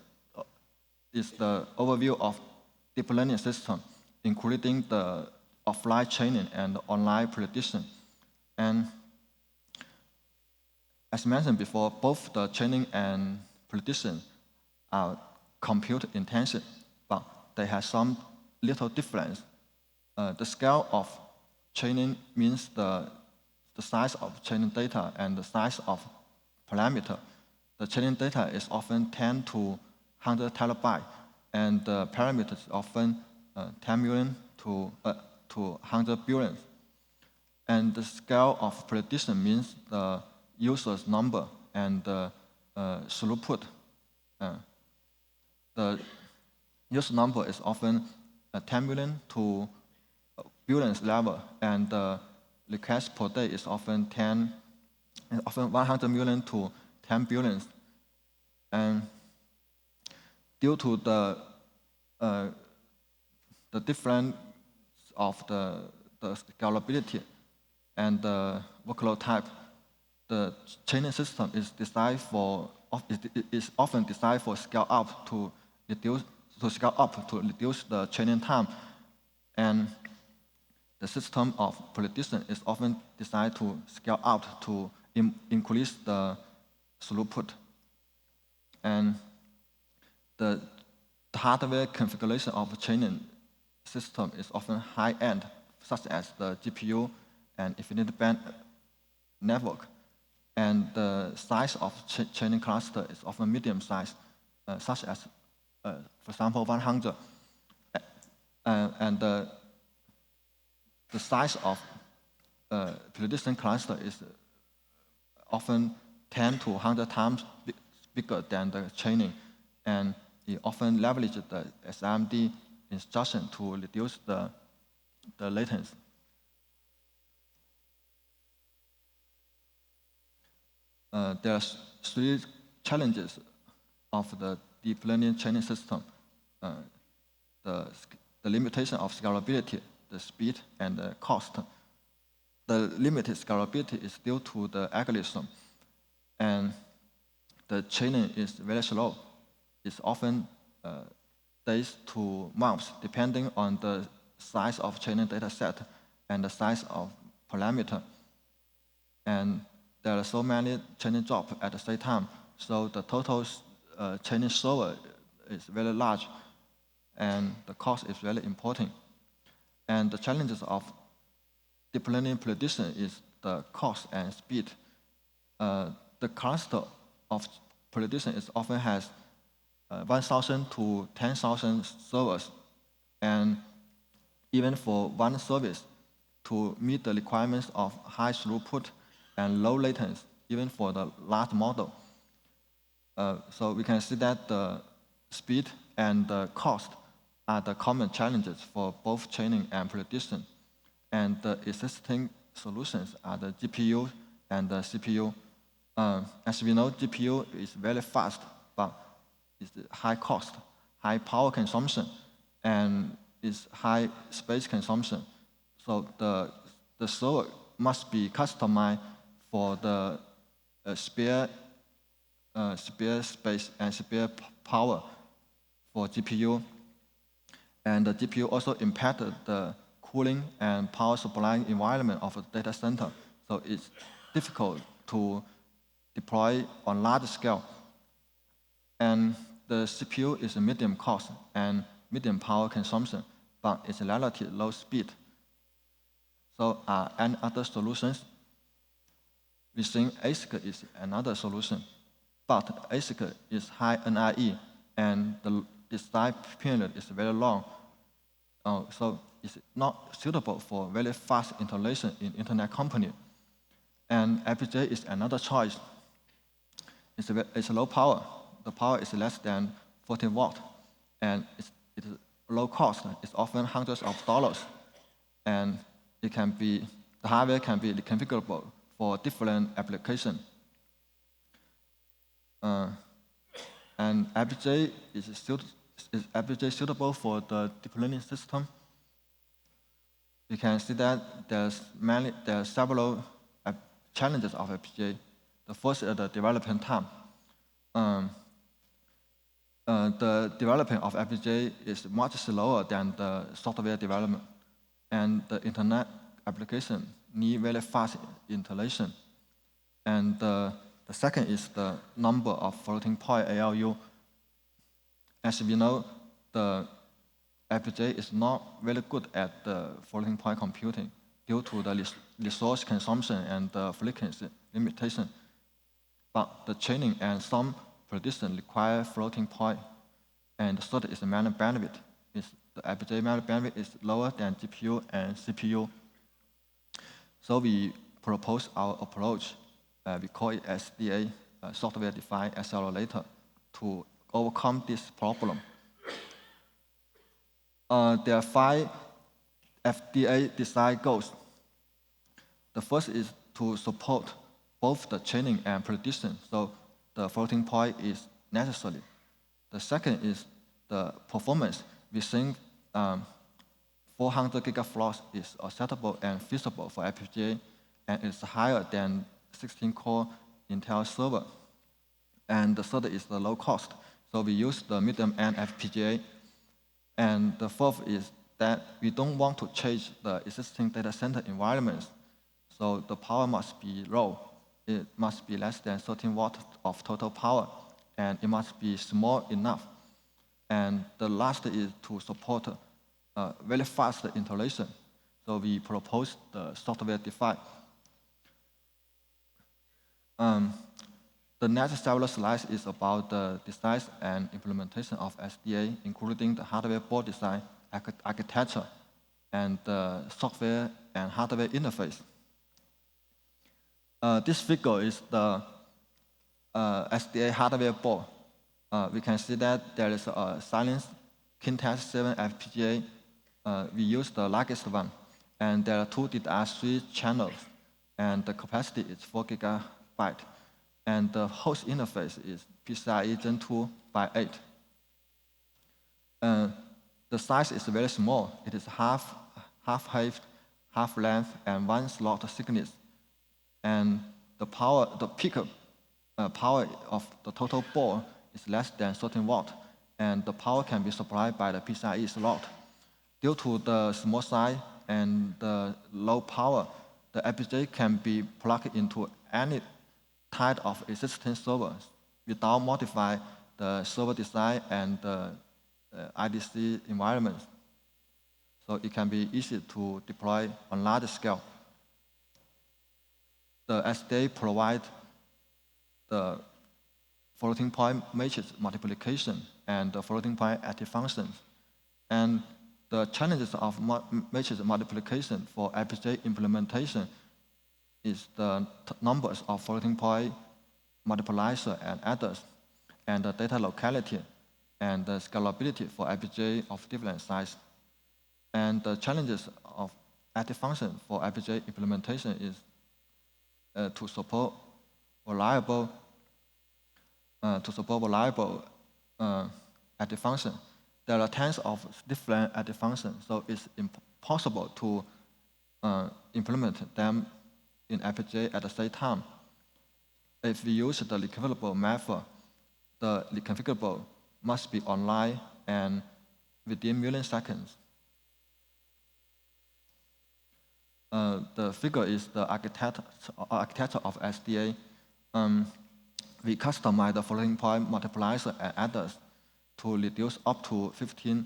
the overview of deep learning system, including the offline training and the online prediction. And as mentioned before, both the training and prediction are compute intensive, but they have some little difference. The scale of training means the the size of training data and the size of parameter. The training data is often 10 to 100 terabyte, and the parameters is often 10 million to 100 billion. And the scale of prediction means the user's number and the throughput. The user number is often 10 million to billions level, and the request per day is often 100 million to 10 billion. And due to the difference of the scalability and the workload type, the training system is designed for is often designed for scale up to reduce the training time, and the system of prediction is often designed to scale out to increase the throughput. And the hardware configuration of the training system is often high-end, such as the GPU and infinite band network. And the size of training cluster is often medium size, such as, for example, 100. And the size of prediction cluster is often 10 to 100 times bigger than the training, and it often leverages the SIMD instruction to reduce the latency. There are 3 challenges of the deep learning training system: the limitation of scalability, the speed, and the cost. The limited scalability is due to the algorithm, and the training is very slow. It's often days to months, depending on the size of training data set and the size of parameter. And there are so many training jobs at the same time, so the total training server is very large, and the cost is very important. And the challenges of deep learning prediction is the cost and speed. The cluster of prediction is often has 1,000 to 10,000 servers, and even for one service to meet the requirements of high throughput and low latency, even for the large model. So we can see that the speed and the cost are the common challenges for both training and prediction. And the existing solutions are the GPU and the CPU. As we know, GPU is very fast, but it's high cost, high power consumption, and it's high space consumption. So the server must be customized for the spare space and spare power for GPU. And the GPU also impacted the cooling and power supply environment of a data center. So it's difficult to deploy on large scale. And the CPU is a medium cost and medium power consumption, but it's relatively low speed. So any other solutions? We think ASIC is another solution, but ASIC is high NRE, and the design period is very long. So it's not suitable for very fast installation in internet company. And FPGA is another choice. It's low power. The power is less than 40 watt, and it's low cost. It's often hundreds of dollars, and the hardware can be reconfigurable for different applications. And FPGA is FPGA suitable for the deep learning system? You can see that there are several challenges of FPGA. The first is the development time. The development of FPGA is much slower than the software development, and the internet application need very fast installation. And the second is the number of floating point ALU. As we know, the FPGA is not very good at the floating point computing due to the resource consumption and the frequency limitation. But the training and some prediction require floating point. And the third is the memory bandwidth. The FPGA memory bandwidth is lower than GPU and CPU. So we propose our approach. We call it SDA, software-defined accelerator, to overcome this problem. There are 5 FDA design goals. The first is to support both the training and prediction, so the floating point is necessary. The second is the performance. We think 400 gigaflops is acceptable and feasible for FPGA, and it's higher than 16-core Intel server. And the third is the low cost. So we use the medium-end FPGA. And the fourth is that we don't want to change the existing data center environments. So the power must be low. It must be less than 13 watts of total power, and it must be small enough. And the last is to support very fast installation. So we propose the software-defined. The next several slides is about the design and implementation of SDA, including the hardware board design, architecture, and the software and hardware interface. This figure is the SDA hardware board. We can see that there is a Xilinx Kintex 7 FPGA. We use the largest one. And there are 2 DDR3 channels. And the capacity is 4 gigabytes. And the host interface is PCIe Gen 2 by 8. The size is very small. It is half height, half length, and 1 slot thickness. And the peak power of the total board is less than 13 watts, and the power can be supplied by the PCIe slot. Due to the small size and the low power, the FPGA can be plugged into any type of existing servers without modifying the server design and the IDC environment. So it can be easy to deploy on large scale. The SDA provides the floating point matrix multiplication and the floating point active functions. And the challenges of matrix multiplication for FPGA implementation is the numbers of floating point multiplier and adders, and the data locality, and the scalability for FPGA of different size. And the challenges of active function for FPGA implementation is to support reliable active function. There are tens of different active functions, so it's impossible to implement them in FPGA at the same time. If we use the reconfigurable method, the reconfigurable must be online and within milliseconds. The figure is the architecture of SDA. We customize the floating point multipliers and adders to reduce up to 15%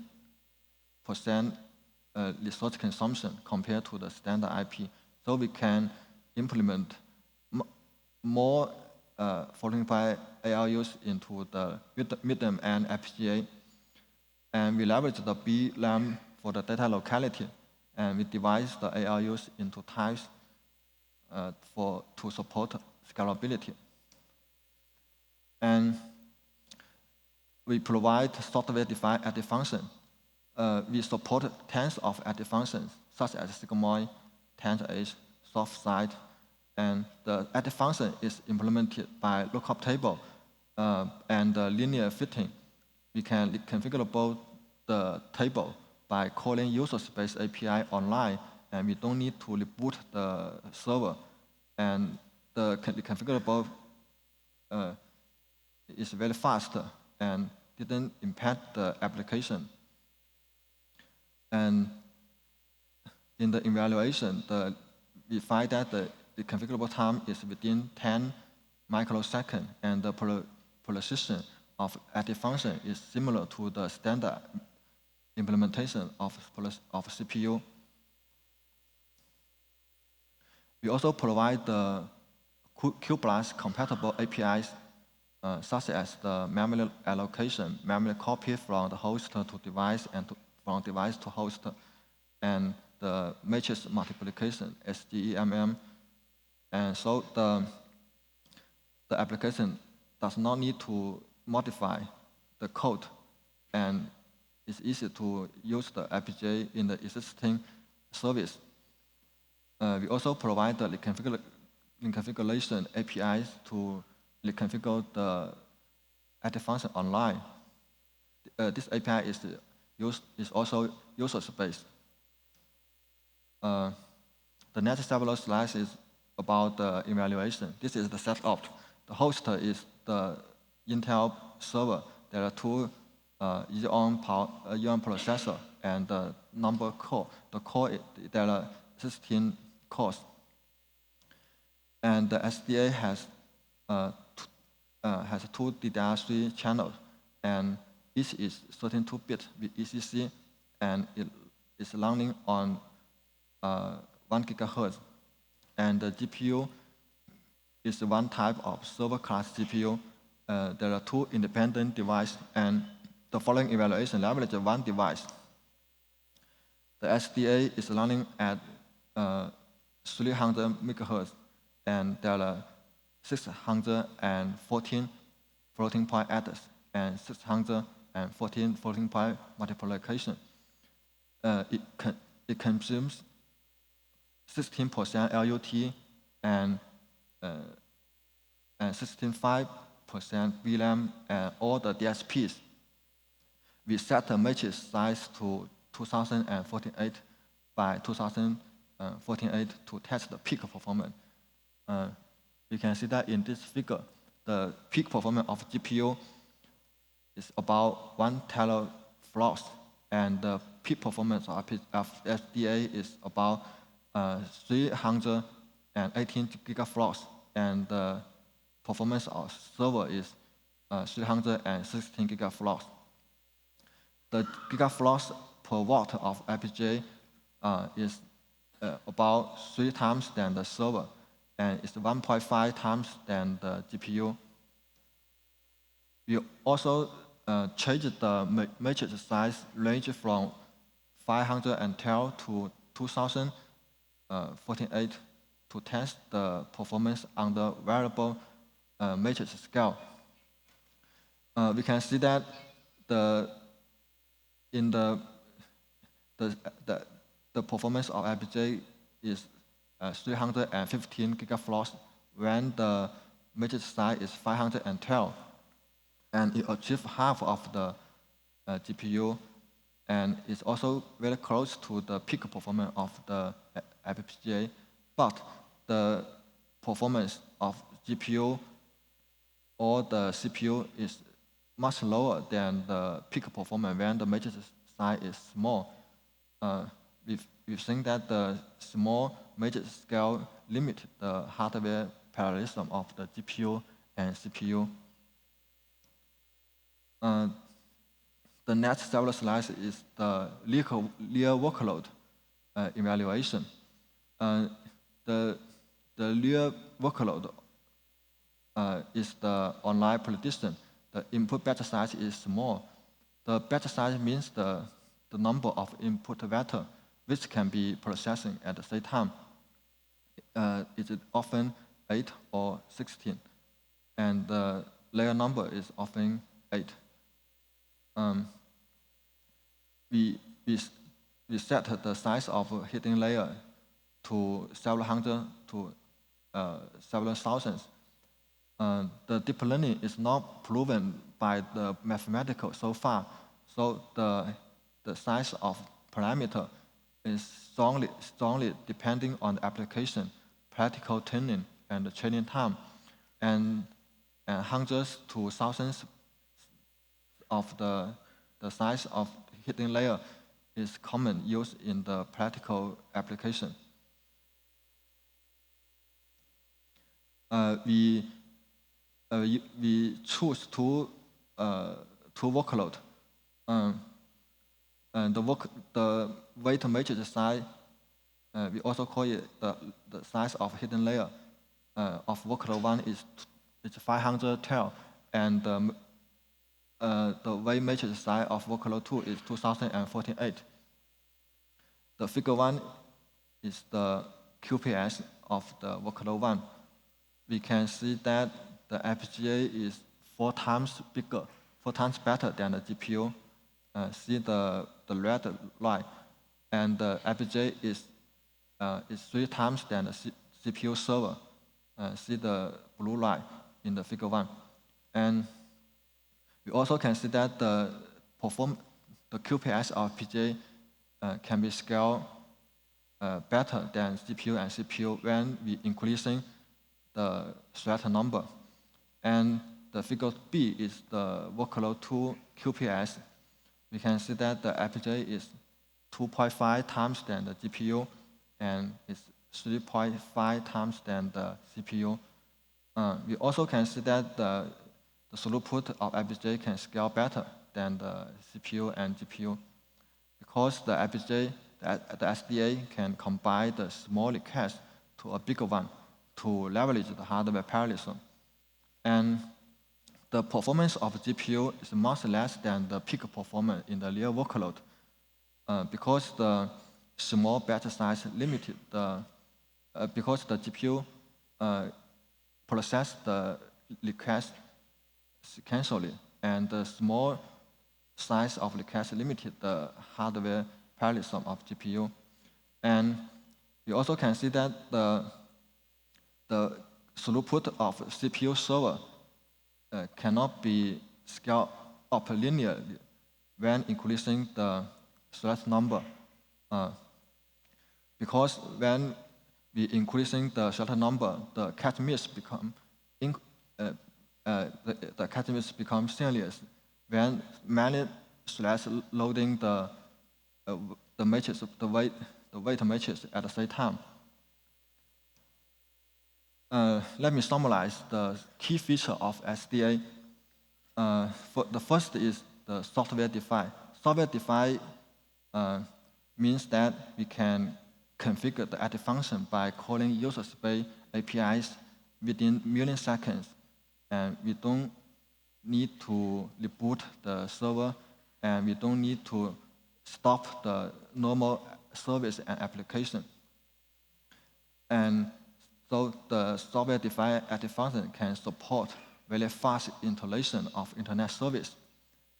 resource consumption compared to the standard IP. So we can implement more floating point ALUs into the medium and FPGA. And we leverage the BRAM for the data locality. And we divide the ALUs into types to support scalability. And we provide software-defined active function. We support tens of active functions, such as sigmoid, tangent edge, soft side, and the active function is implemented by lookup table and linear fitting. We can reconfigure the table by calling user space API online, and we don't need to reboot the server. And the reconfigurable is very fast and didn't impact the application. And in the evaluation, we find that the configurable time is within 10 microseconds, and the precision of active function is similar to the standard implementation of CPU. We also provide the Q+ compatible APIs, such as the memory allocation, memory copy from the host to device and from device to host, and the matrix multiplication, SGEMM. And so the application does not need to modify the code, and it's easy to use the FPGA in the existing service. We also provide the reconfiguration APIs to reconfigure the active function online. This API is also user-based. The next several slides is about the evaluation. This is the setup. The host is the Intel server. There are two Yong processor and the number core. The core, there are 16 cores. And the SDA has two DDR3 channels, and each is 32-bit with ECC, and it is running on 1 GHz. And the GPU is one type of server-class GPU. There are two independent devices, and the following evaluation leverages one device. The SDA is running at 300 MHz, and there are 614 floating point adders and 614 floating point multiplication. It consumes 16% LUT and 16.5% VRAM and all the DSPs. We set the matrix size to 2048 by 2048 to test the peak performance. You can see that in this figure, the peak performance of GPU is about 1 teraflops, and the peak performance of SDA is about 318 gigaflops, and the performance of server is 316 gigaflops. The gigaflops per watt of FPGA is about 3 times than the server, and it's 1.5 times than the GPU. We also changed the matrix size range from 512 to 2048 to test the performance on the variable matrix scale. We can see that the performance of FPGA is 315 gigaflops when the matrix size is 512, and it achieves half of the GPU, and it's also very close to the peak performance of the FPGA, but the performance of GPU or the CPU is much lower than the peak performance when the matrix size is small. We think that the small matrix scale limits the hardware parallelism of the GPU and CPU. The next several slides is the real workload evaluation. The real workload is the online prediction. The input batch size is small. The batch size means the number of input vectors which can be processing at the same time. It is often 8 or 16, and the layer number is often 8. We set the size of a hidden layer to several hundred to several thousands. The deep learning is not proven by the mathematical so far, so the size of parameter is strongly depending on the application, practical training, and the training time, and hundreds to thousands of the size of hidden layer is common use in the practical application. We choose two workload. And the weight matrix size we also call it the size of hidden layer of workload 1 is 512, and the weight matrix size of workload 2 is 2048. The figure 1 is the QPS of the workload 1. We can see that the FPGA is 4 times bigger, 4 times better than the GPU. See the red line, and the FPGA is 3 times than the CPU server. See the blue line in the figure 1. And we also can see that the QPS of FPGA can be scaled better than CPU and CPU when we increasing the thread number. And the figure B is the workload 2 QPS. We can see that the FPGA is 2.5 times than the GPU, and it's 3.5 times than the CPU. We also can see that the throughput of FPGA can scale better than the CPU and GPU, because the FPGA, the SDA can combine the small cache to a bigger one to leverage the hardware parallelism. And the performance of GPU is much less than the peak performance in the real workload, because the small batch size limited because the GPU process the request sequentially, and the small size of request limited the hardware parallelism of GPU. And we also can see that the throughput of CPU server cannot be scaled up linearly when increasing the thread number, because when we increasing the thread number, the cache miss become the cache miss become serious when many threads loading the matrix, the weight matrix at the same time. Let me summarize the key feature of SDA. The first is the software-defined. Software-defined means that we can configure the active function by calling user space APIs within milliseconds, and we don't need to reboot the server, and we don't need to stop the normal service and application. And so the software-defined active function can support very fast installation of internet service.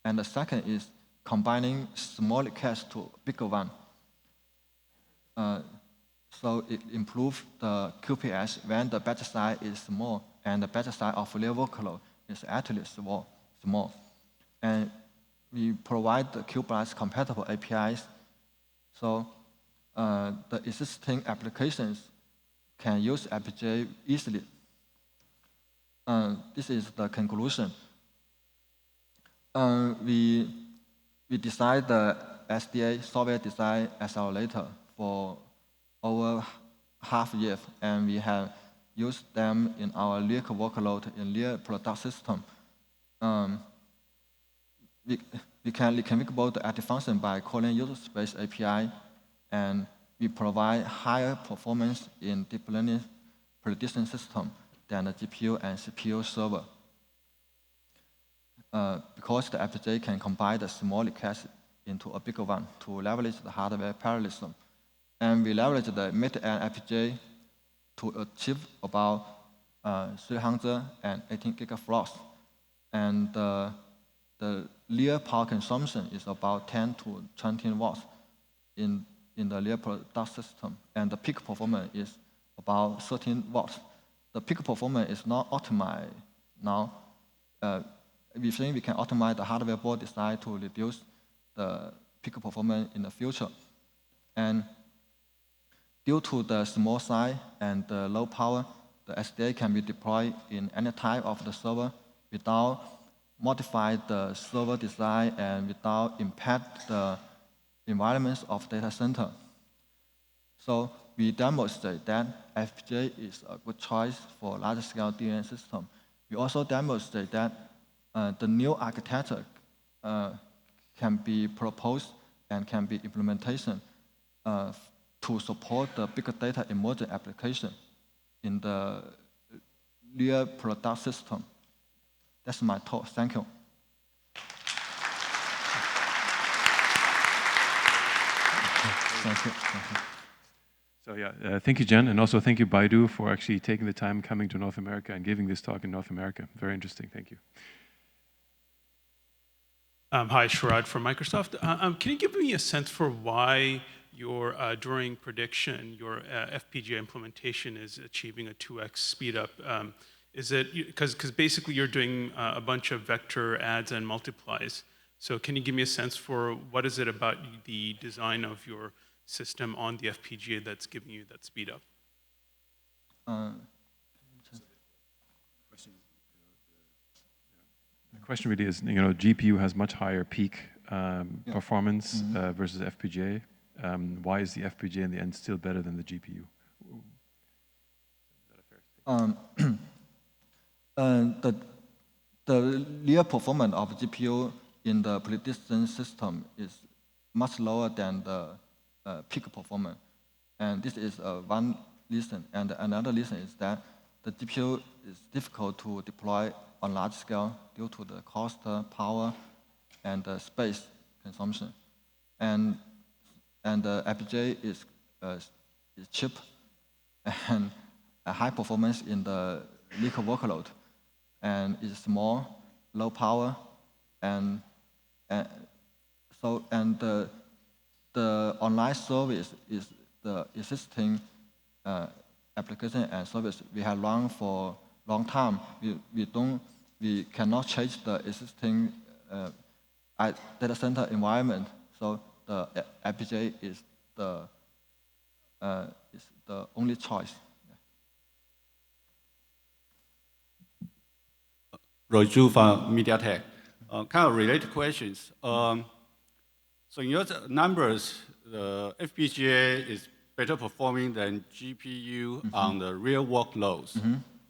And the second is combining small cache to bigger one. So it improves the QPS when the batch size is small and the batch size of real workload is actually small. And we provide the QBus compatible APIs, so the existing applications can use FPGA easily. This is the conclusion. We designed the SDA software design accelerator for over half a year, and we have used them in our real workload in real product system. We can reconfigure the active function by calling user space API, and we provide higher performance in deep learning prediction system than the GPU and CPU server, because the FPGA can combine the small cache into a bigger one to leverage the hardware parallelism. And we leverage the mid-end FPGA to achieve about 318 gigaflops. And the real power consumption is about 10 to 20 watts in the real product system. And the peak performance is about 13 watts. The peak performance is not optimized now. We think we can optimize the hardware board design to reduce the peak performance in the future. And due to the small size and the low power, the SDA can be deployed in any type of the server without modifying the server design and without impact the environments of data center. So we demonstrate that FPGA is a good choice for large-scale DNS system. We also demonstrate that the new architecture can be proposed and can be implementation to support the big data emerging application in the real product system. That's my talk. Thank you. Thank you. So yeah, thank you, Jian, and also thank you, Baidu, for actually taking the time coming to North America and giving this talk in North America. Very interesting. Thank you. Hi, Sharad from Microsoft. Can you give me a sense for why your during prediction, your FPGA implementation is achieving a 2x speed up? Is it because basically you're doing a bunch of vector adds and multiplies? So can you give me a sense for what is it about the design of your system on the FPGA that's giving you that speed up? The question really is, GPU has much higher peak performance versus FPGA. Why is the FPGA in the end still better than the GPU? The real performance of GPU in the prediction system is much lower than the peak performance. And this is one reason. And another reason is that the GPU is difficult to deploy on large scale due to the cost, power, and space consumption. And the FPGA is cheap and a high performance in the little workload, and is small, low power, and the online service is the existing application and service we have run for a long time. We cannot change the existing data center environment. So the FPGA is the only choice. Roju from MediaTek. Kind of related questions. So in your numbers, the FPGA is better performing than GPU on the real workloads.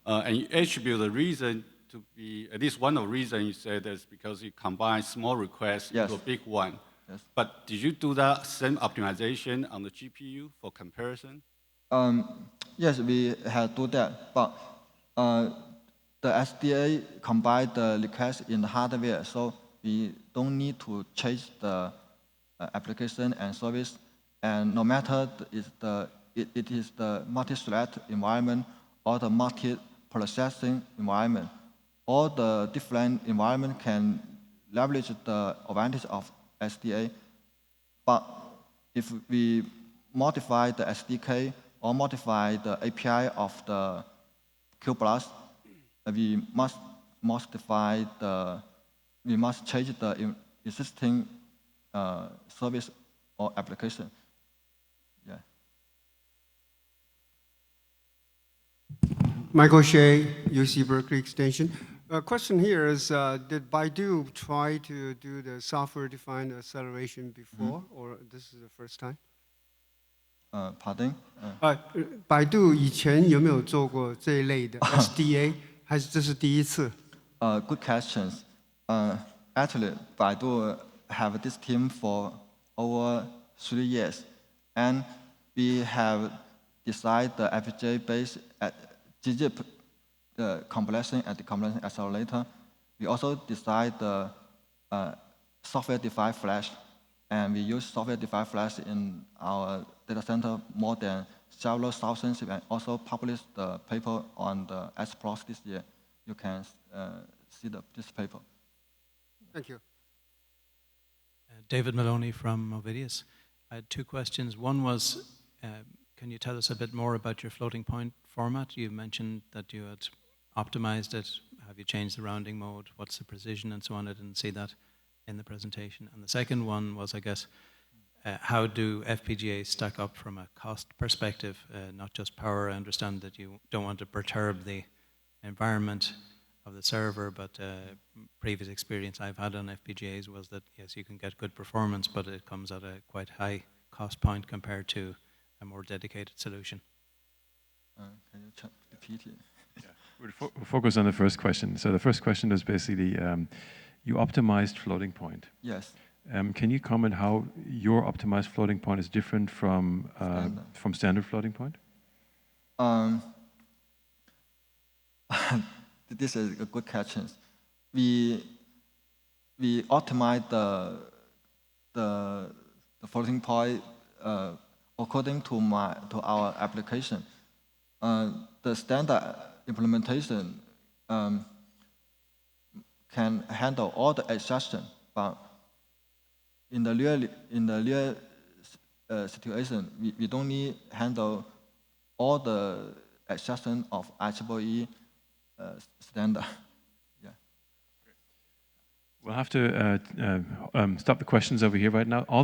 And you attribute the reason to be, at least one of the reasons you said is because you combine small requests into a big one. Yes. But did you do that same optimization on the GPU for comparison? Yes, we have do that. But the SDA combine the request in the hardware, so we don't need to change the application and service. And no matter it is the multi-thread environment or the multi-processing environment, all the different environment can leverage the advantage of SDA. But if we modify the SDK or modify the API of the Q+, we must change the existing service or application. Yeah. Michael Shea, UC Berkeley Extension. Question here is, did Baidu try to do the software-defined acceleration before, or this is the first time? Pardon? Baidu 以前有没有做过这一类的 SDA， 还是这是第一次？ Good questions. Actually, Baidu have this team for over 3 years, and we have designed the FPGA based at GZIP, the compilation and decompression accelerator. We also designed the software-defined flash, and we use software-defined flash in our data center more than several thousands, and also published the paper on the S-Plus this year. You can see this paper. Thank you. David Maloney from Movidius. I had 2 questions. One was, can you tell us a bit more about your floating point format? You mentioned that you had optimized it. Have you changed the rounding mode? What's the precision and so on? I didn't see that in the presentation. And the second one was, I guess, how do FPGAs stack up from a cost perspective, not just power? I understand that you don't want to perturb the environment of the server, but previous experience I've had on FPGAs was that, yes, you can get good performance, but it comes at a quite high cost point compared to a more dedicated solution. Can you repeat it? Yeah. We'll focus on the first question. So the first question is basically, you optimized floating point. Yes. Can you comment how your optimized floating point is different from standard floating point? This is a good question. We optimize the floating point according to our application. The standard implementation can handle all the exception, but in the real situation, we don't need handle all the exception of IEEE standard. Yeah. We'll have to stop the questions over here right now. All